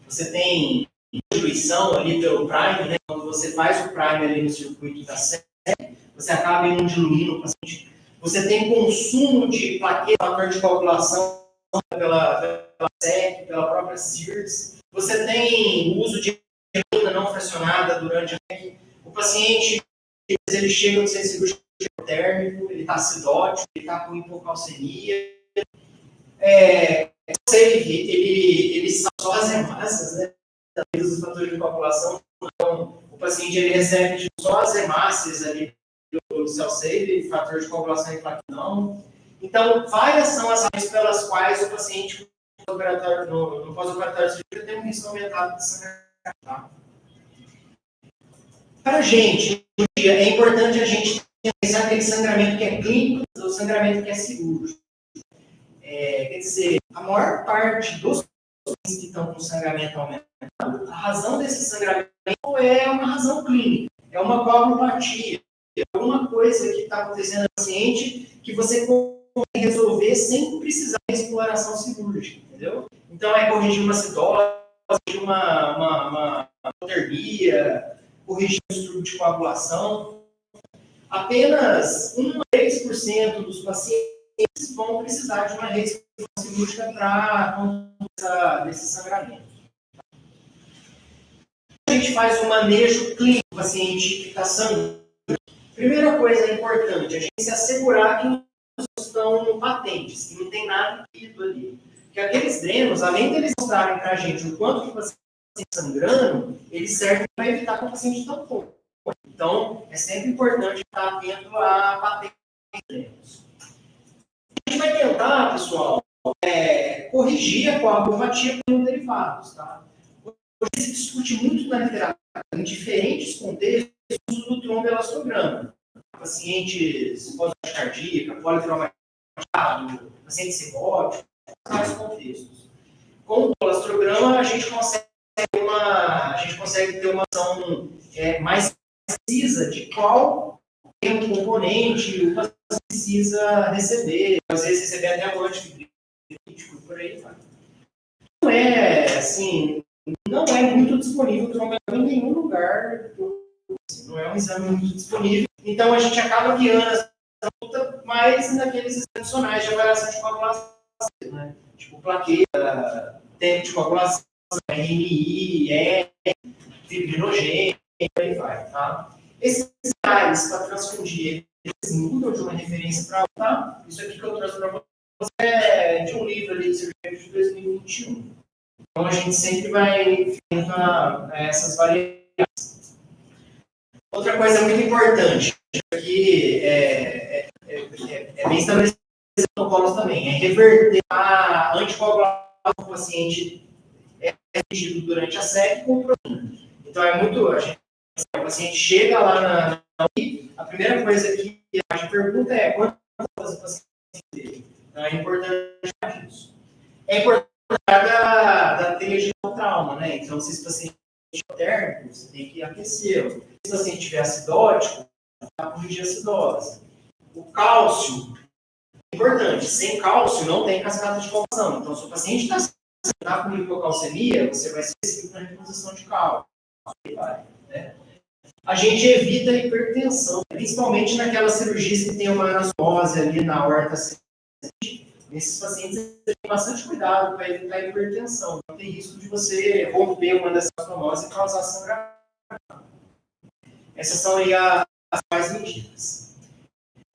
Você tem diluição ali pelo prime, né? Quando você faz o prime ali no circuito da série, você acaba diluindo o paciente. Você tem consumo de plaquetas, fator de coagulação pela SEC, pela própria CIRS. Você tem uso de heroína não fracionada durante a SEC. O paciente, ele chega no centro cirúrgico térmico, ele está acidótico, ele está com hipocalcemia. Ele só as hemácias, né? Dos fatores de coagulação. Então, o paciente ele recebe só as hemácias ali do cell save, fator de coagulação e plaquinão. Então, várias são as razões pelas quais o paciente no pós-operatório cirúrgico tem um risco aumentado de sangramento. Para a gente, é importante a gente pensar aquele sangramento que é clínico ou sangramento que é cirúrgico. Quer dizer, a maior parte dos pacientes que estão com sangramento aumentado, a razão desse sangramento é uma razão clínica, é uma coagulopatia, é alguma coisa que está acontecendo no paciente que você consegue resolver sem precisar de exploração cirúrgica, entendeu? Então, corrigir uma acidose, corrigir uma hipotermia, corrigir o distúrbio de coagulação. Apenas 1 a 3% dos pacientes vão precisar de uma restrição cirúrgica para conta desse sangramento. A gente faz um manejo clínico do paciente que está sangrando. Primeira coisa importante, a gente se assegurar que os estão patentes, que não tem nada líquido ali. Porque aqueles drenos, além deles mostrarem para a gente o quanto que o paciente está sangrando, eles servem para evitar que o paciente tampone. Então, é sempre importante estar atento à patente dos drenos. A gente vai tentar, pessoal, corrigir a coagulopatia com derivados, tá? Hoje se discute muito na literatura, em diferentes contextos, o uso do tromboelastograma. Pacientes pós-cardíaca, politraumatizado, pacientes cirróticos, vários contextos. Com o elastograma, a gente consegue ter uma ação mais precisa de qual tem um componente, o paciente precisa receber, às vezes receber até um antibiótico, por aí vai. Não é, assim, não é muito disponível trombectose em nenhum lugar, não é um exame muito disponível, então a gente acaba guiando essa conduta mais naqueles exames adicionais de avaliação de coagulação, né? Tipo plaqueta, tempo de coagulação, RNI, fibrinogênio, por aí vai, tá? Esses sinais para transfundir, eles mudam de uma referência para outra, tá? Isso aqui que eu trouxe para você é de um livro ali de cirurgia de 2021. Então a gente sempre vai vendo essas variáveis. Outra coisa muito importante, aqui é bem estabelecido nos protocolos também, é reverter a anticoagulação do paciente retido durante a SEC com proteína. Então é muito, o paciente chega lá na UTI, a primeira coisa que a gente pergunta é quantas horas o paciente teve. Então é importante isso. É importante da triagem do trauma, né? Então se esse paciente é térmico, você tem que aquecer. Se o paciente tiver acidótico, vai corrigir a acidose. O cálcio é importante. Sem cálcio não tem cascata de coagulação. Então se o paciente está com hipocalcemia, você vai ser seguido na reposição de cálcio. Né? A gente evita a hipertensão, principalmente naquelas cirurgias que tem uma anastomosi ali na aorta ascendente. Nesses pacientes, tem bastante cuidado para evitar a hipertensão. Não tem risco de você romper uma dessas anastomoses e causar sangramento. Essas são aí as mais medidas.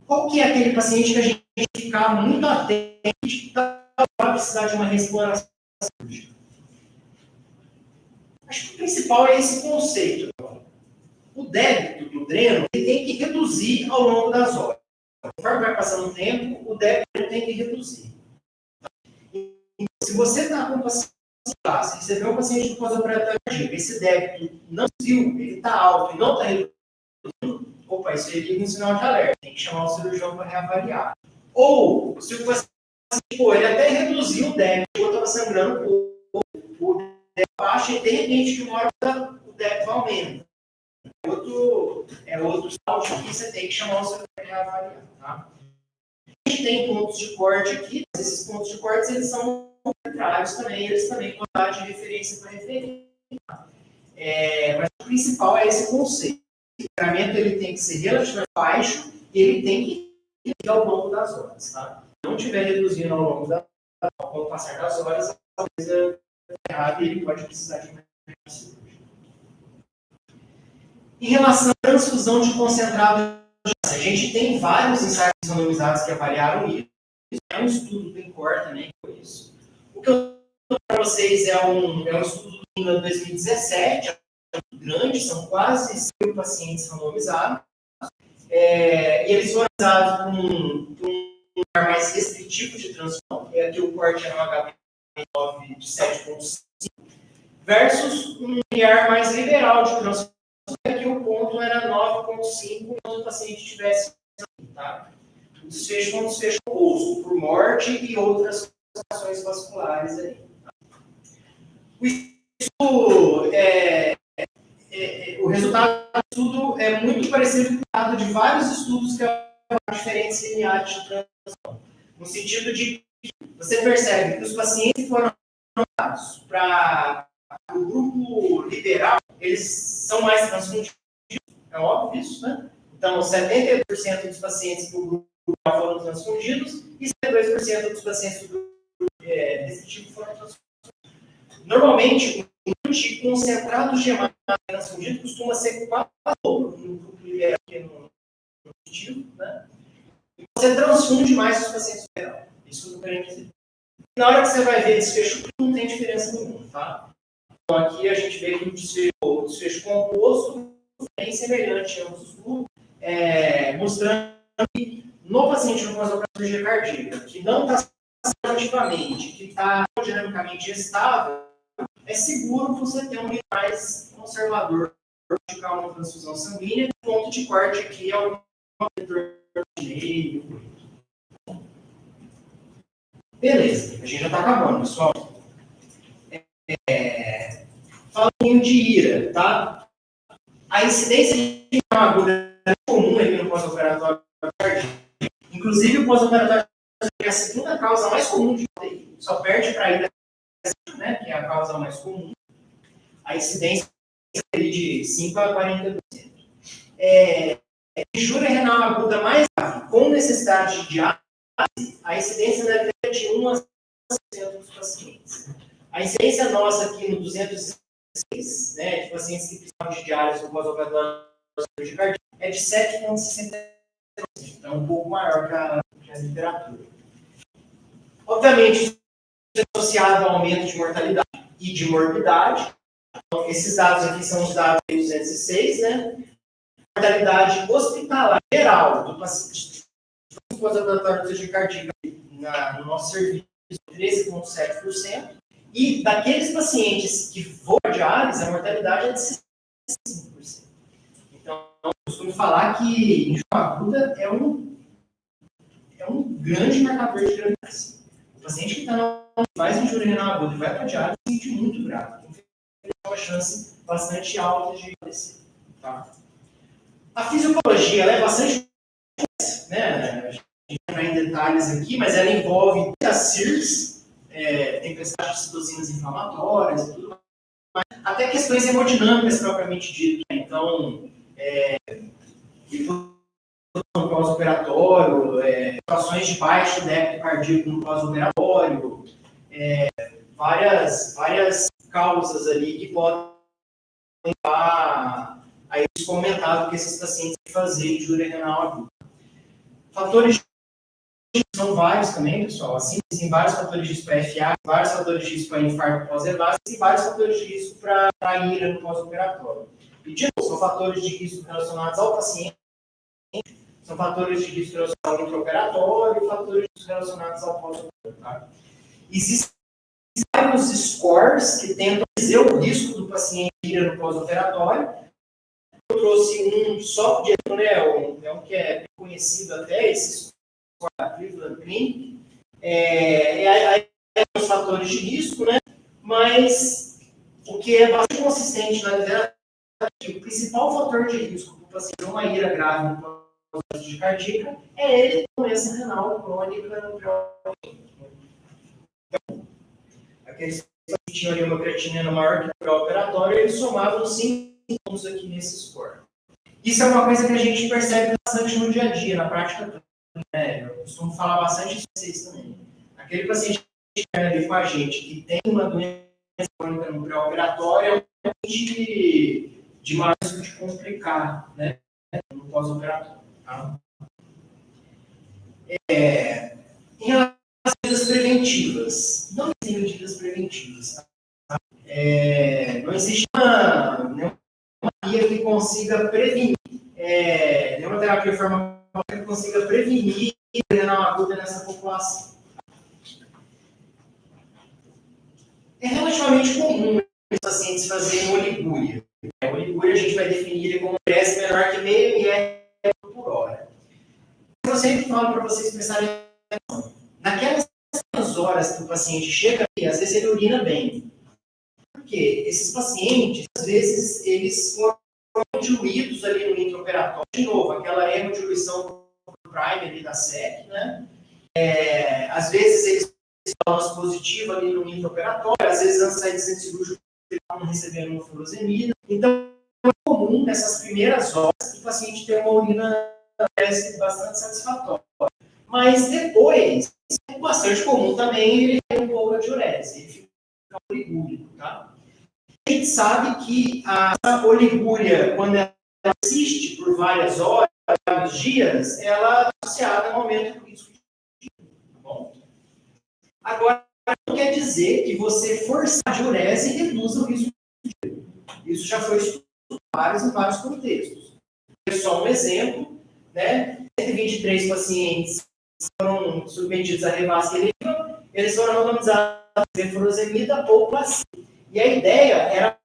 Qual que é aquele paciente que a gente tem que ficar muito atento para precisar de uma reexploração cirúrgica? Acho que o principal é esse conceito. O débito do dreno ele tem que reduzir ao longo das horas. Conforme vai passando o tempo, o débito tem que reduzir. Então, se você está com um paciente, se recebeu um paciente do pós-operatório cardíaco, esse débito não subiu, ele está alto e não está reduzindo, opa, isso aí liga um sinal de alerta. Tem que chamar o cirurgião para reavaliar. Ou, se o paciente, ele até reduziu o débito, estava sangrando o débito baixo e de repente, de uma hora, o débito aumenta. É outro salto que você tem que chamar o cirurgião para reavaliar. Tá? A gente tem pontos de corte aqui, mas esses pontos de corte eles são arbitrários também, eles também podem dar de referência para referência. Mas o principal é esse conceito. O sangramento ele tem que ser relativamente baixo e ele tem que ir ao longo das horas. Tá? Se não estiver reduzindo ao longo ao passar das horas, a coisa é errada e ele pode precisar de uma cirurgia. Em relação à transfusão de concentrado, a gente tem vários ensaios randomizados que avaliaram isso. É um estudo do INCOR também, que foi isso. O que eu estou para vocês é um estudo do INCOR 2017, é muito grande, são quase 100 pacientes randomizados. E eles foram usados com um lugar mais restritivo de transfusão, que aqui o corte era um HB9 de 7,5, versus um IR mais liberal de transfusão. Aqui o ponto era 9,5 quando o paciente tivesse. Tá? O desfecho foi um desfecho oposto, por morte e outras complicações vasculares. Aí, tá? O resultado do estudo é muito parecido com o dado de vários estudos que avaliam diferentes limiares de transfusão. No sentido de que você percebe que os pacientes foram tratados para o grupo liberal, eles são mais transfundidos, é óbvio isso, né? Então, 78% dos pacientes do grupo liberal foram transfundidos e 72% dos pacientes do grupo restritivo foram transfundidos. Normalmente, o número de concentrados de hemácia transfundido costuma ser 4 no grupo liberal que no restritivo, né? E você transfunde mais os pacientes liberal. Isso que eu quero dizer. Na hora que você vai ver desfecho, não tem diferença nenhuma, tá? Então, aqui a gente vê que o desfecho composto é bem semelhante a ambos os grupos, mostrando que no paciente com pós-operatório cardíaca, que não está ativamente, que está dinamicamente estável, é seguro você ter um nível mais conservador de uma transfusão sanguínea. O ponto de corte aqui é o meio. Beleza, a gente já está acabando, pessoal. Fala um pouquinho de IRA, tá? A incidência de uma agulha é comum aqui no pós-operatório cardíaco. Inclusive, o pós-operatório é a segunda causa mais comum de UTI. Só perde para a ida, né, que é a causa mais comum. A incidência é de 5 a 40%. Injúria renal aguda mais grave, com necessidade de diálise, a incidência deve ter de 1 a 5% dos pacientes. A incidência nossa aqui no 206, né, de pacientes que precisam de diálise no pós-operatório de cardíaca, é de 7,60%. Então, um pouco maior que a literatura. Obviamente, isso é associado ao aumento de mortalidade e de morbidade. Então, esses dados aqui são os dados de 206, né? Mortalidade hospitalar geral do paciente pós-operatório de cardíaca no nosso serviço, 13,7%. E daqueles pacientes que vão à diálise, a mortalidade é de 65%. Então, eu costumo falar que injúria aguda é um grande marcador de gravidez. O paciente que faz injúria renal aguda e vai para a diálise se sente muito grave. Tem uma chance bastante alta de falecer. Tá? A fisiopatologia ela é bastante complexa, né? A gente não vai em detalhes aqui, mas ela envolve a CIRS, tempestade de citocinas inflamatórias e tudo mais, até questões hemodinâmicas propriamente dito. Então, no pós-operatório, situações de baixo débito cardíaco no pós-operatório, várias causas ali que podem levar a isso comentado que esses pacientes têm que fazer injúria renal aguda. Fatores de risco são vários também, pessoal. Assim, existem vários fatores de risco para FA, vários fatores de risco para infarto pós-evasco e vários fatores de risco para IRA no pós-operatório. E, de novo, são fatores de risco relacionados ao paciente, são fatores de risco relacionados ao intraoperatório e fatores de risco relacionados ao pós-operatório. Tá? Existem vários scores que tentam dizer o risco do paciente IRA no pós-operatório. Eu trouxe um só de né, um que é conhecido até, esse score da Cleveland Clinic. Aí os fatores de risco, né? Mas o que é bastante consistente na literatura é que o principal fator de risco para o paciente ter uma IRA grave no pós-operatório de cardíaca é ele com doença renal crônica no então, aqueles que tinham ali uma creatinina maior que o pré-operatório, eles somavam 5 pontos aqui nesse score. Isso é uma coisa que a gente percebe bastante no dia a dia, na prática, né? Eu costumo falar bastante isso para vocês também. Aquele paciente que está ali com a gente, que tem uma doença crônica no pré-operatório, é um de maior risco de complicar, né? No pós-operatório. Tá? Em relação às medidas preventivas, não existem medidas preventivas. Tá? Não existe nenhuma terapia que consiga prevenir, nenhuma terapia farmacológica que consiga prevenir renal aguda nessa população. É relativamente comum os pacientes fazerem oligúria. A oligúria a gente vai definir ele como estresse menor que meio ml por hora. Eu sempre falo para vocês prestarem atenção. Naquelas horas que o paciente chega aqui, às vezes ele urina bem. Por quê? Esses pacientes, às vezes, eles foram diluídos ali no intraoperatório. De novo, aquela hemodiluição prime ali da SEC, né? Às vezes eles estão positivos ali no intraoperatório, às vezes antes de sair de centro cirúrgico, eles estavam recebendo uma furosemida. Então, é comum nessas primeiras horas que o paciente tenha uma urina bastante satisfatória. Mas depois, é bastante comum também ele ter um pouco de diurese, ele fica oligúrico, tá? A gente sabe que a oligúria, quando ela persiste por várias horas, vários dias, ela é associada a um aumento do risco de diurese, tá bom? Agora, não quer dizer que você forçar a diurese reduza o risco de diurese. Isso já foi estudado em vários contextos. É só um exemplo, né? 123 pacientes foram submetidos à revascularização, eles foram randomizados a furosemida ou placebo. E a ideia era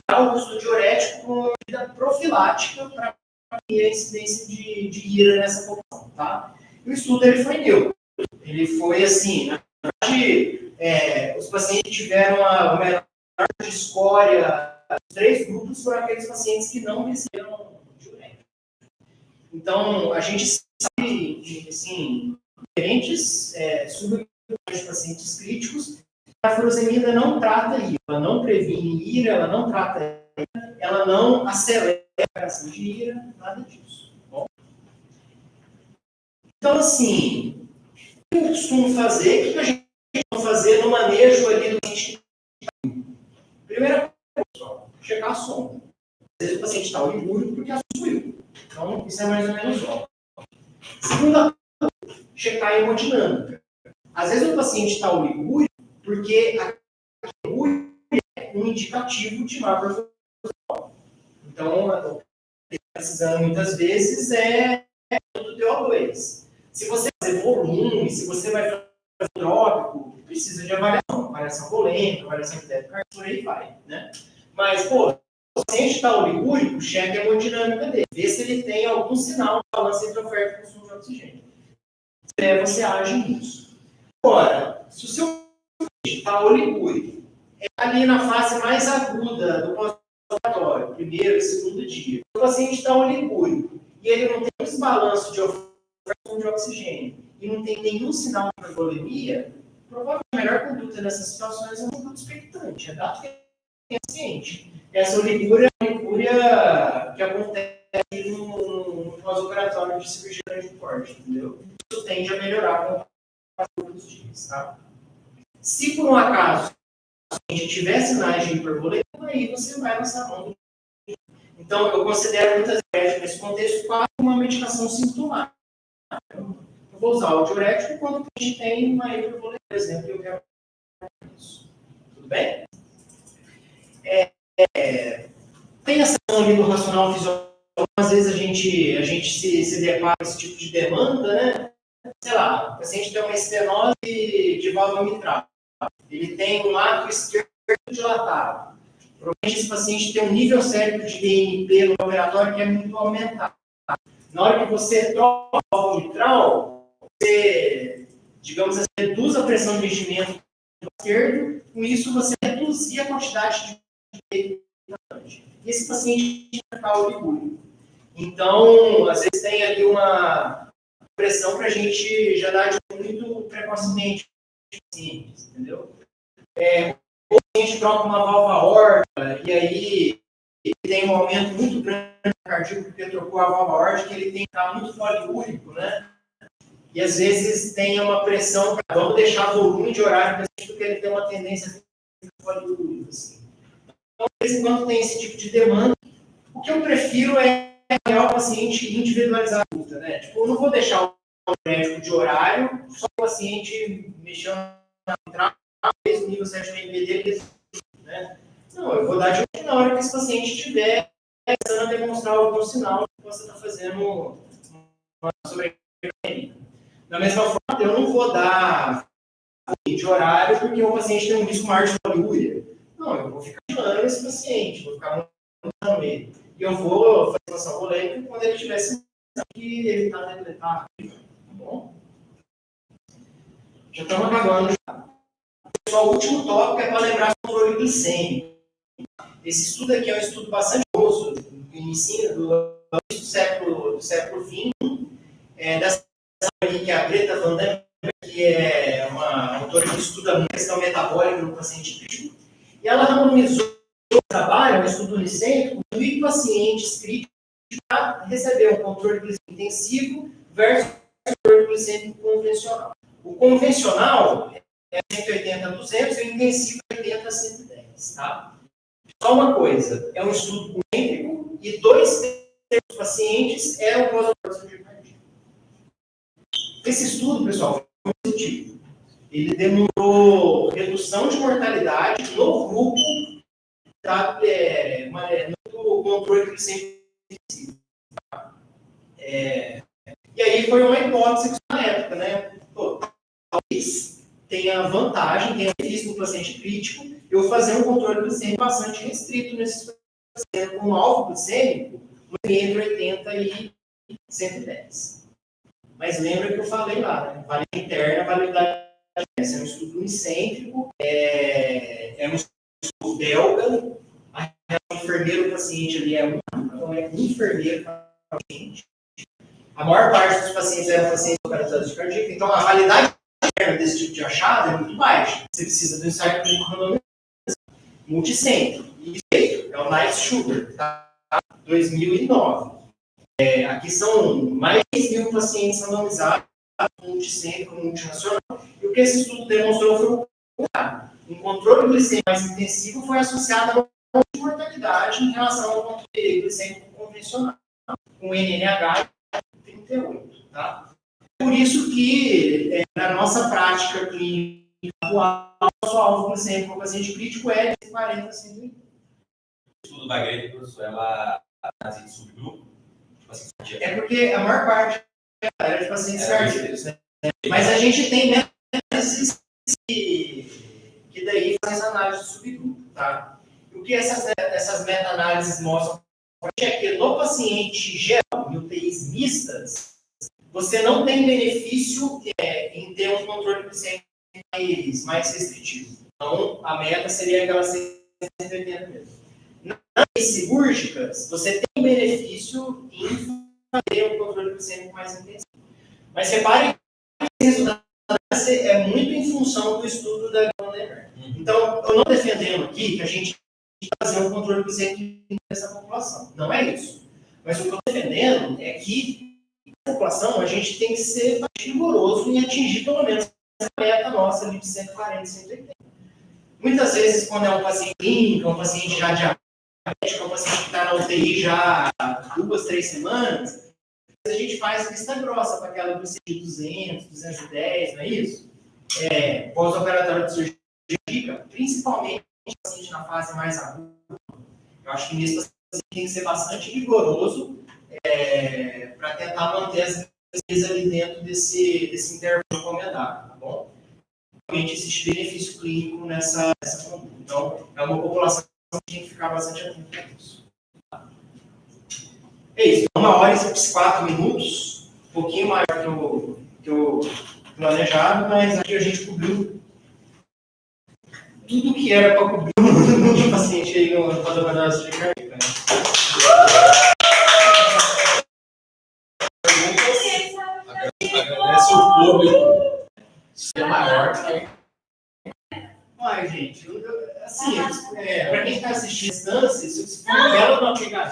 dar o uso do diurético como medida profilática para prevenir a incidência de IRA nessa população, tá? E o estudo ele foi neutro. Ele foi assim, na verdade, os pacientes tiveram o menor de escória, os 3 grupos foram aqueles pacientes que não receberam diurético. Então, a gente sabe, assim, diferentes subgrupos de pacientes críticos, a furosemida não trata isso, ela não previne ira, ela não trata ira, ela não acelera a criação de ira, nada disso. Bom? Então, assim, o que eu costumo fazer? O que a gente vai fazer no manejo ali do paciente? Primeira coisa, pessoal, checar a sonda. Às vezes o paciente está oligúrico porque assumiu. Então, isso é mais ou menos óbvio. Segunda coisa, checar a hemodinâmica. Às vezes o paciente está oligúrico porque a oligúria é um indicativo de má performance. Então, o que está precisando muitas vezes é do DO2. Se você fazer volume, se você vai fazer trópico, precisa de avaliação polêmica, avaliação técnica, por aí vai, né? Mas, pô, o paciente está oligúrico, cheque a hemodinâmica dele, vê se ele tem algum sinal de balança entre oferta e consumo de oxigênio. Você age nisso. Agora, se o seu paciente está oligúrico, é ali na fase mais aguda do pós-operatório, primeiro e segundo dia, o paciente está oligúrico e ele não tem desbalanço de oferta de oxigênio e não tem nenhum sinal de hipervolemia, provavelmente a melhor conduta nessas situações é uma conduta expectante, é dado que é paciente. Essa oligúria é uma oligúria que acontece no pós-operatório de cirurgia grande porte, entendeu? Isso tende a melhorar com o passar dos dias, tá? Se por um acaso a gente tiver sinais de hipervolemia, aí você vai lançar a mão. Então, eu considero muitas vezes nesse contexto quase uma medicação sintomática. Eu vou usar o diurético quando a gente tem uma hipervolemia, por exemplo, e eu quero isso. Tudo bem? Tem essa questão ali do racional fisiológico. Às vezes a gente se depara com esse tipo de demanda, né? Sei lá, o paciente tem uma estenose de válvula mitral. Ele tem um lado esquerdo dilatado. Provavelmente esse paciente tem um nível cérebro de BNP no operatório que é muito aumentado. Na hora que você troca a válvula mitral, você, digamos assim, reduz a pressão de enchimento do esquerdo, com isso você reduzir a quantidade de e esse paciente fica oligúrico. Então, às vezes tem ali uma pressão para a gente já dar de muito precocemente, entendeu? Ou a gente troca uma válvula aórtica e aí ele tem um aumento muito grande no cardíaco porque trocou a válvula aórtica, ele tem que estar muito poliúrico, né? E às vezes tem uma pressão para vamos deixar volume de horário porque ele tem uma tendência a ficar poliúrico, assim. Então, de vez em quando tem esse tipo de demanda. O que eu prefiro é avaliar o paciente individualizar a conduta, né? Tipo, eu não vou deixar o médico de horário, só o paciente mexendo na entrada, o nível 7,5 dele, né? Não, eu vou dar de olho na hora que esse paciente estiver começando a demonstrar algum sinal que você está fazendo uma sobrecarga. Da mesma forma, eu não vou dar de horário porque o paciente tem um risco maior de poliúria. Não, eu vou ficar chamando esse paciente, vou ficar montando ele. E eu vou fazer uma ação polêmica quando ele tiver sinal que ele está bom? Já estamos acabando. Só o último tópico é para lembrar o controle glicêmico. Esse estudo aqui é um estudo bastante famoso do início do século XX, dessa aqui, que é a Greta Van Damme, que é uma autora que estuda muito a questão metabólica no paciente crítico, e ela randomizou o trabalho, um estudo unicêntrico, com 1.000 pacientes críticos para receber um controle glicêmico intensivo versus um controle glicêmico convencional. O convencional é 180 a 200 e o intensivo é 80 a 110, tá? Só uma coisa, é um estudo unicêntrico e 2/3 dos pacientes eram pós-operatórios de cardíaco. Esse estudo, pessoal, foi positivo. Ele demonstrou redução de mortalidade no grupo no controle glicêmico. E aí foi uma hipótese que na época, né? Pô, talvez tenha vantagem, tenha benefício no paciente crítico, eu fazer um controle glicêmico bastante restrito nesses pacientes com alvo glicêmico entre 80 e 110. Mas lembra que eu falei lá, né? Validade interna, validade externa. É um estudo unicêntrico, é um estudo belga, a relação enfermeiro-paciente ali é então é um enfermeiro para o paciente. eram pacientes operatórios de cardíaco, então a validade desse tipo de achado é muito baixa. Você precisa do ensaio clínico randomizado, multicentro. E é o Nice Sugar, tá? 2009. Aqui são mais de 10.000 pacientes randomizados, multicentro, multinacional. E o que esse estudo demonstrou foi o contrário. Um controle glicêmico mais intensivo foi associado a uma mortalidade em relação ao controle glicêmico convencional, com NNH 38, tá? Por isso que, na nossa prática clínica atual, o nosso alvo glicêmico para paciente crítico é de 40 a 120. O estudo da Greta, professor, ela análise de subgrupo, tipo assim, É porque a maior parte era de pacientes cardíacos, né? Mas a gente tem análises que daí faz análise de subgrupo, tá? O que essas meta-análises mostram é que no paciente geral, em UTIs mistas, você não tem benefício em ter um controle glicêmico mais restritivo. Então, a meta seria aquela 180 mesmo. Nas cirúrgicas, você tem benefício em fazer um controle glicêmico mais intensivo. Mas repare que esse resultado é muito em função do estudo da Gondemer. Então, eu não defendendo aqui que a gente tem que fazer um controle glicêmico nessa população. Não é isso. Mas o que eu estou defendendo é que na população a gente tem que ser mais rigoroso em atingir pelo menos essa meta nossa ali de 140, 180. Muitas vezes, quando é um paciente clínico, um paciente já diabético, um paciente que está na UTI já há 2, 3 semanas, a gente faz vista grossa para aquela glicemia de 200, 210, não é isso? Pós-operatório de cirurgia, principalmente o paciente na fase mais aguda. Eu acho que nesse paciente tem que ser bastante rigoroso para tentar manter as glicemias ali dentro desse intervalo recomendado, tá bom? Realmente existe benefício clínico nessa conduta. Então, é uma população que tem que ficar bastante atento a isso. É isso, 1h e 24 um pouquinho maior que o planejado, mas aqui a gente cobriu tudo que era para cobrir o paciente aí no padrão de cardíaca. Agradece o público. Ser maior que Olha, gente, assim, para quem está assistindo a instância, se for ela uma pegadinha,